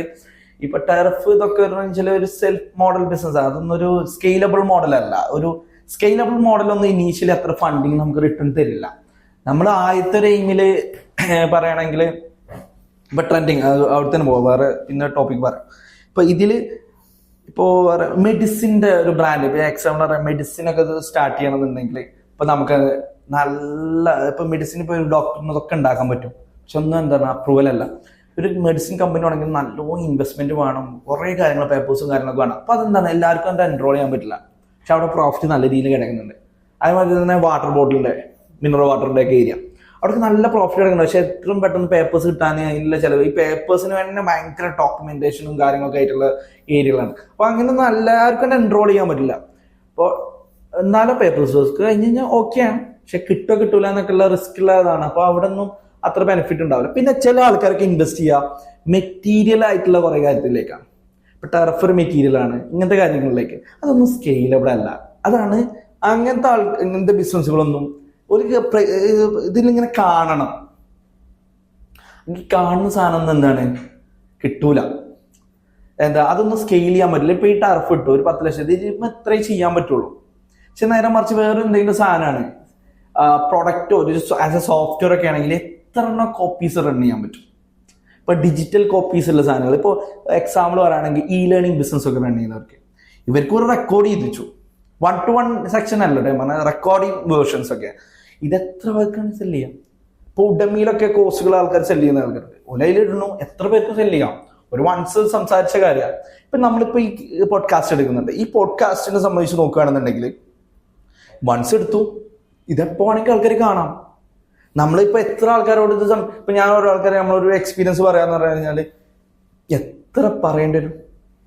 ഇപ്പൊ ടർഫ് ഇതൊക്കെ ഒരു സെൽഫ് മോഡൽ ബിസിനസ് അതൊന്നും ഒരു സ്കെയിലബിൾ മോഡൽ അല്ല. ഒരു സ്കെയിലബിൾ മോഡൽ ഒന്നും ഇനീഷ്യലി അത്ര ഫണ്ടിങ് നമുക്ക് റിട്ടേൺ തരില്ല. നമ്മൾ ആദ്യത്തെ ഒരു എയിമില് പറയുകയാണെങ്കിൽ ഇപ്പൊ ട്രെൻഡിങ് അവിടെ തന്നെ പോവാം, വേറെ പിന്നെ ടോപ്പിക് പറയാം. ഇപ്പൊ ഇതില് ഇപ്പോ മെഡിസിന്റെ ഒരു ബ്രാൻഡ് ഇപ്പൊ എക്സാമ്പിൾ പറയാം, മെഡിസിൻ ഒക്കെ സ്റ്റാർട്ട് ചെയ്യണമെന്നുണ്ടെങ്കിൽ ഇപ്പൊ നമുക്ക് നല്ല ഇപ്പൊ മെഡിസിൻ ഇപ്പൊ ഒരു ഡോക്ടറിനൊക്കെ ഉണ്ടാക്കാൻ പറ്റും. പക്ഷെ ഒന്നും എന്താണ് അപ്രൂവൽ അല്ല. ഒരു മെഡിസിൻ കമ്പനി ആണെങ്കിൽ നല്ലോണം ഇൻവെസ്റ്റ്മെന്റ് വേണം, കുറെ കാര്യങ്ങൾ പേപ്പേഴ്സും കാര്യങ്ങളൊക്കെ വേണം. അപ്പൊ അതെന്താണ് എല്ലാവർക്കും അത് എൻറോൾ ചെയ്യാൻ പറ്റില്ല. പക്ഷെ അവിടെ പ്രോഫിറ്റ് നല്ല രീതിയിൽ കിടക്കുന്നുണ്ട്. അതേമാതിരി തന്നെ വാട്ടർ ബോട്ടിലിന്റെ മിനറൽ വാട്ടറിന്റെ ഒക്കെ ഏരിയ അവർക്ക് നല്ല പ്രോഫിറ്റ് കിടക്കുന്നുണ്ട്. പക്ഷെ എത്രയും പെട്ടെന്ന് പേപ്പേഴ്സ് കിട്ടാൻ അതിനുള്ള ചിലവ്, ഈ പേപ്പേഴ്സിന് തന്നെ ഭയങ്കര ഡോക്യുമെന്റേഷനും കാര്യങ്ങളൊക്കെ ആയിട്ടുള്ള ഏരിയകളാണ്. അപ്പൊ അങ്ങനെ എല്ലാവർക്കും എൻറോൾ ചെയ്യാൻ പറ്റില്ല. അപ്പോൾ എന്നാലും പേപ്പേഴ്സ് കഴിഞ്ഞ് കഴിഞ്ഞാൽ ഓക്കെയാണ്, പക്ഷെ കിട്ടൂല എന്നൊക്കെ ഉള്ള റിസ്ക് ഉള്ളതാണ്. അപ്പൊ അവിടെ ഒന്നും അത്ര ബെനിഫിറ്റ് ഉണ്ടാവില്ല. പിന്നെ ചില ആൾക്കാർക്ക് ഇൻവെസ്റ്റ് ചെയ്യുക മെറ്റീരിയൽ ആയിട്ടുള്ള കുറെ കാര്യത്തിലേക്കാണ്. ഇപ്പൊ ടർഫ് ഒരു മെറ്റീരിയൽ ആണ്, ഇങ്ങനത്തെ കാര്യങ്ങളിലേക്ക്. അതൊന്നും സ്കെയിലബിൾ അല്ല. അതാണ് ഇങ്ങനത്തെ ബിസിനസ്സുകളൊന്നും ഒരു ഇതിലിങ്ങനെ കാണണം. ഈ കാണുന്ന സാധനം എന്താണ് കിട്ടൂല, എന്താ അതൊന്നും സ്കെയിൽ ചെയ്യാൻ പറ്റില്ല. ഇപ്പൊ ഈ ടർഫ് ഇട്ടു ഒരു 10 ലക്ഷം ഇത്രയും ചെയ്യാൻ പറ്റുള്ളൂ. പക്ഷെ നേരെ മറിച്ച് വേറെ എന്തെങ്കിലും സാധനമാണ് പ്രൊഡക്റ്റോ ഒരു ആസ് എ സോഫ്റ്റ്വെയർ ഒക്കെ ആണെങ്കിൽ എത്ര കോപ്പീസ് റൺ ചെയ്യാൻ പറ്റും. ഇപ്പൊ ഡിജിറ്റൽ കോപ്പീസ് ഉള്ള സാധനങ്ങൾ ഇപ്പൊ എക്സാമ്പിൾ പറയുകയാണെങ്കിൽ ഇ ലേണിംഗ് ബിസിനസ് ഒക്കെ റൺ ചെയ്യുന്നവർക്ക് ഇവർക്ക് ഒരു റെക്കോർഡ് ചെയ്തിച്ചു 1-to-1 സെക്ഷൻ അല്ല റെക്കോർഡിംഗ് വേർഷൻസ് ഒക്കെ. ഇതെത്ര പേർക്കാണ് സെല് ചെയ്യാം? ഇപ്പൊ ഉടമയിലൊക്കെ കോഴ്സുകൾ ആൾക്കാർ സെല് ചെയ്യുന്ന ആൾക്കാർക്ക് ഒലയിലിടണു എത്ര പേർക്ക് സെല് ചെയ്യാം? ഒരു വൺസ് സംസാരിച്ച കാര്യമാണ്. ഇപ്പൊ നമ്മളിപ്പോ ഈ പോഡ്കാസ്റ്റ് എടുക്കുന്നുണ്ട്. ഈ പോഡ്കാസ്റ്റിനെ സംബന്ധിച്ച് നോക്കുകയാണെന്നുണ്ടെങ്കിൽ വൺസ് എടുത്തു ഇതെപ്പോ ആണെങ്കിൽ ആൾക്കാർ കാണാം. നമ്മളിപ്പോ എത്ര ആൾക്കാരോട് ഇപ്പൊ ഞാൻ ഓരോ ആൾക്കാരെ നമ്മളൊരു എക്സ്പീരിയൻസ് പറയാന്ന് പറഞ്ഞു കഴിഞ്ഞാല് എത്ര പറയേണ്ടി വരും,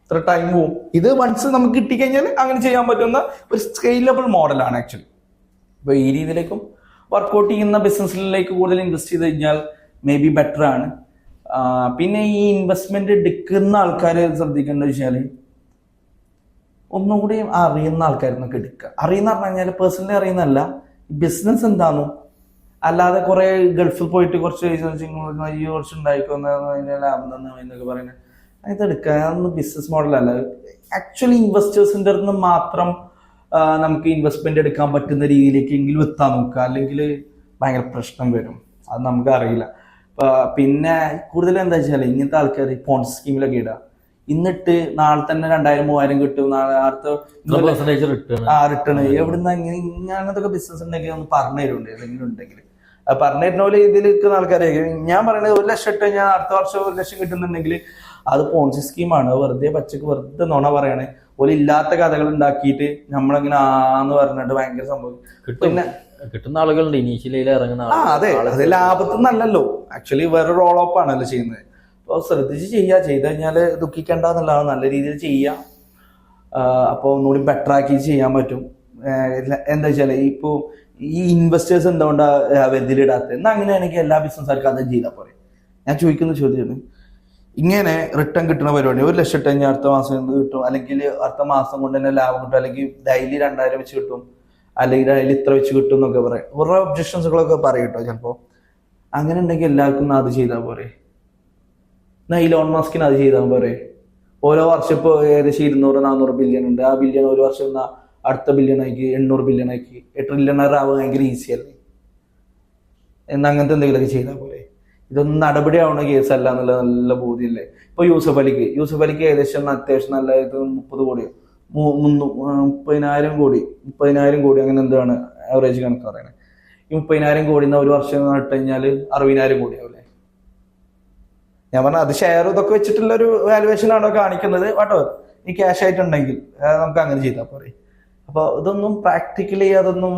എത്ര ടൈം പോവും. ഇത് വൺസ് നമുക്ക് കിട്ടിക്കഴിഞ്ഞാൽ അങ്ങനെ ചെയ്യാൻ പറ്റുന്ന ഒരു സ്കെയിലബിൾ മോഡലാണ് ആക്ച്വലി. ഇപ്പൊ ഈ രീതിയിലേക്കും വർക്ക്ഔട്ട് ചെയ്യുന്ന ബിസിനസ്സിലേക്ക് കൂടുതൽ ഇൻവെസ്റ്റ് ചെയ്ത് കഴിഞ്ഞാൽ മേ ബി ബെറ്റർ ആണ്. പിന്നെ ഈ ഇൻവെസ്റ്റ്മെന്റ് എടുക്കുന്ന ആൾക്കാർ ശ്രദ്ധിക്കേണ്ടത് വെച്ചാല് ഒന്നുകൂടി അറിയുന്ന ആൾക്കാരെന്നൊക്കെ എടുക്കുക. അറിയുന്ന പറഞ്ഞു കഴിഞ്ഞാൽ പേഴ്സണലി അറിയുന്നതല്ല, ബിസിനസ് എന്താണോ, അല്ലാതെ കുറെ ഗൾഫിൽ പോയിട്ട് കുറച്ച് കുറച്ച് ഉണ്ടായിക്കോന്ന് ലാഭം തന്നെ എന്നൊക്കെ പറയുന്നത് ഇതെടുക്കുക. അതൊന്നും ബിസിനസ് മോഡലല്ല. ആക്ച്വലി ഇൻവെസ്റ്റേഴ്സിന്റെ അടുത്ത് നിന്ന് മാത്രം നമുക്ക് ഇൻവെസ്റ്റ്മെന്റ് എടുക്കാൻ പറ്റുന്ന രീതിയിലേക്ക് എങ്കിലും എത്താൻ നോക്കുക, അല്ലെങ്കിൽ ഭയങ്കര പ്രശ്നം വരും. അത് നമുക്ക് അറിയില്ല. പിന്നെ കൂടുതൽ എന്താ വെച്ചാൽ ഇങ്ങനത്തെ ആൾക്കാർ പോൺസ് സ്കീമിലൊക്കെ ഇടുക, എന്നിട്ട് നാളെ തന്നെ 2000-3000 കിട്ടും, നാളെ അടുത്ത റിട്ടേൺ എവിടുന്ന ഇങ്ങനത്തെ ബിസിനസ് ഉണ്ടെങ്കിൽ ഒന്ന് പറഞ്ഞു തരുന്നുണ്ട് ഏതെങ്കിലും ഉണ്ടെങ്കിൽ. പറഞ്ഞു തരുന്ന പോലെ ഇതിൽ നിൽക്കുന്ന ആൾക്കാരെ ഞാൻ പറയുന്നത് 1 ലക്ഷം ഇട്ട് ഞാൻ അടുത്ത വർഷം 1 ലക്ഷം കിട്ടുന്നുണ്ടെങ്കിൽ അത് പോൺസി സ്കീമാണ്. വെറുതെ പച്ചക്ക് വെറുതെ നുണ പറയണേ. ഓല് ഇല്ലാത്ത കഥകൾ ഉണ്ടാക്കിയിട്ട് നമ്മളങ്ങനെ ആന്ന് പറഞ്ഞിട്ട് ഭയങ്കര സംഭവം. പിന്നെ കിട്ടുന്ന ആളുകളുണ്ട് ഇനീഷ്യലി ഇറങ്ങുന്ന അതെ അത് ലാഭത്തിനല്ലല്ലോ, ആക്ച്വലി വേറെ റോൾ ഓഫ് ആണല്ലോ ചെയ്യുന്നത്. അപ്പോൾ ശ്രദ്ധിച്ച് ചെയ്ത് കഴിഞ്ഞാല് ദുഃഖിക്കേണ്ടെന്നുള്ളതാണ്. നല്ല രീതിയിൽ ചെയ്യാം. അപ്പോൾ ഒന്നുകൂടി ബെറ്റർ ആക്കി ചെയ്യാൻ പറ്റും. എന്താ വെച്ചാല് ഇപ്പോ ഈ ഇൻവെസ്റ്റേഴ്സ് എന്തുകൊണ്ടാ വെറുതിലിടാത്തത്? എന്നാൽ അങ്ങനെയാണെങ്കിൽ എല്ലാ ബിസിനസ്സുകാർക്കും അതും ചെയ്താൽ പോരെ. ഞാൻ ചോദിക്കുന്ന ചോദ്യമാണ്, ഇങ്ങനെ റിട്ടേൺ കിട്ടുന്ന പരിപാടി 1 ലക്ഷം ഇട്ട് കഴിഞ്ഞാൽ അടുത്ത മാസം എന്ത് കിട്ടും, അല്ലെങ്കിൽ അടുത്ത മാസം കൊണ്ട് തന്നെ ലാഭം കിട്ടും, അല്ലെങ്കിൽ ഡെയിലി 2000 വെച്ച് കിട്ടും, അല്ലെങ്കിൽ ഡെയിലി ഇത്ര വെച്ച് കിട്ടും എന്നൊക്കെ പറയാം. ഓരോ ഒബ്ജക്ഷൻസുകളൊക്കെ പറയും കേട്ടോ ചിലപ്പോൾ. അങ്ങനെ ഉണ്ടെങ്കിൽ എല്ലാവർക്കും അത് ചെയ്താൽ പോരെ. എന്നാൽ ഇലോൺ മസ്കിന് അത് ചെയ്താൽ പോരെ. ഓരോ വർഷം ഇപ്പോൾ ഏകദേശം 200-400 ബില്യൺ ഉണ്ട്. ആ ബില്യൺ ഒരു വർഷം അടുത്ത ബില്യണാക്കി 800 ബില്യണാക്കി 8 ട്രില്യണർ ആവുക ഭയങ്കര ഈസി അല്ലേ? എന്നാൽ അങ്ങനത്തെ എന്തെങ്കിലുമൊക്കെ ചെയ്താൽ പോലെ. ഇതൊന്നും നടപടിയാവുന്ന കേസല്ല എന്നുള്ള നല്ല ബോധ്യമില്ലേ. ഇപ്പൊ യൂസഫ് അലിക്ക് ഏകദേശം അത്യാവശ്യം നല്ല 30 കോടിയോ 30,000 കോടി അങ്ങനെ എന്താണ് ആവറേജ് കണക്ക് പറയണേ. ഈ 30,000 കോടി ഒരു വർഷം നട്ട് കഴിഞ്ഞാൽ 60,000 കോടി ആവില്ലേ? ഞാൻ പറഞ്ഞ അത് ഷെയർ ഇതൊക്കെ വെച്ചിട്ടുള്ള ഒരു വാലുവേഷൻ ആണോ കാണിക്കുന്നത്. വാട്ടോ ഈ ക്യാഷ് ആയിട്ടുണ്ടെങ്കിൽ നമുക്ക് അങ്ങനെ ചെയ്താൽ പോരെ. അപ്പൊ ഇതൊന്നും പ്രാക്ടിക്കലി അതൊന്നും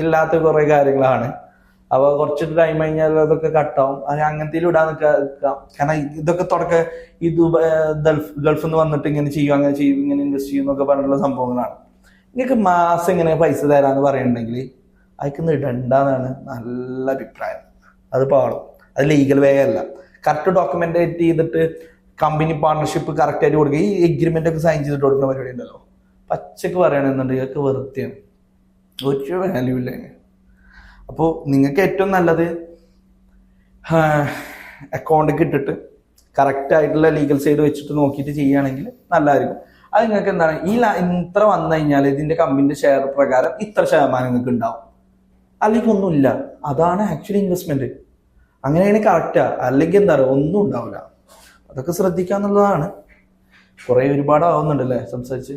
ഇല്ലാത്ത കുറെ കാര്യങ്ങളാണ്. അപ്പൊ കുറച്ച് ടൈം കഴിഞ്ഞാൽ അതൊക്കെ കട്ടാവും. അങ്ങനത്തെ ഇടാൻ നിൽക്കാം. കാരണം ഇതൊക്കെ ഈ ഗൾഫിൽ നിന്ന് വന്നിട്ട് ഇങ്ങനെ ചെയ്യും, അങ്ങനെ ചെയ്യും, ഇങ്ങനെ ഇൻവെസ്റ്റ് ചെയ്യും എന്നൊക്കെ പറഞ്ഞിട്ടുള്ള സംഭവങ്ങളാണ്. നിങ്ങൾക്ക് മാസം ഇങ്ങനെ പൈസ തരാന്ന് പറയുന്നുണ്ടെങ്കിൽ അയക്കുന്ന ഇടണ്ടെന്നാണ് നല്ല അഭിപ്രായം. അത് പാടും. അത് ലീഗൽ വേ അല്ല. കറക്റ്റ് ഡോക്യുമെന്റേറ്റ് ചെയ്തിട്ട് കമ്പനി പാർട്ണർഷിപ്പ് കറക്റ്റ് ആയിട്ട് കൊടുക്കുക. ഈ എഗ്രിമെന്റ് ഒക്കെ സൈൻ ചെയ്തിട്ട് കൊടുക്കുന്ന പരിപാടി ഉണ്ടല്ലോ, പച്ചക്ക് പറയണെന്നുണ്ടെങ്കിൽ ഇതൊക്കെ വെറുതെയാണ്, ഒരു വാല്യൂ ഇല്ല. അപ്പോൾ നിങ്ങൾക്ക് ഏറ്റവും നല്ലത് അക്കൗണ്ടിലേക്ക് ഇട്ടിട്ട് കറക്റ്റ് ആയിട്ടുള്ള ലീഗൽ സൈഡ് വെച്ചിട്ട് നോക്കിയിട്ട് ചെയ്യുകയാണെങ്കിൽ നല്ലതായിരിക്കും. അത് നിങ്ങൾക്ക് എന്താണ് ഇത്ര വന്നു കഴിഞ്ഞാൽ ഇതിന്റെ കമ്പനിന്റെ ഷെയർ പ്രകാരം ഇത്ര ശതമാനം നിങ്ങൾക്ക് ഉണ്ടാവും, അല്ലെങ്കിൽ ഒന്നുമില്ല. അതാണ് ആക്ച്വലി ഇൻവെസ്റ്റ്മെന്റ്. അങ്ങനെയാണ് കറക്റ്റാ. അല്ലെങ്കിൽ എന്താ പറയുക, ഒന്നും ഉണ്ടാവില്ല. അതൊക്കെ ശ്രദ്ധിക്കാന്നുള്ളതാണ്. കുറെ ഒരുപാട് ആവുന്നുണ്ടല്ലേ സംസാരിച്ച്.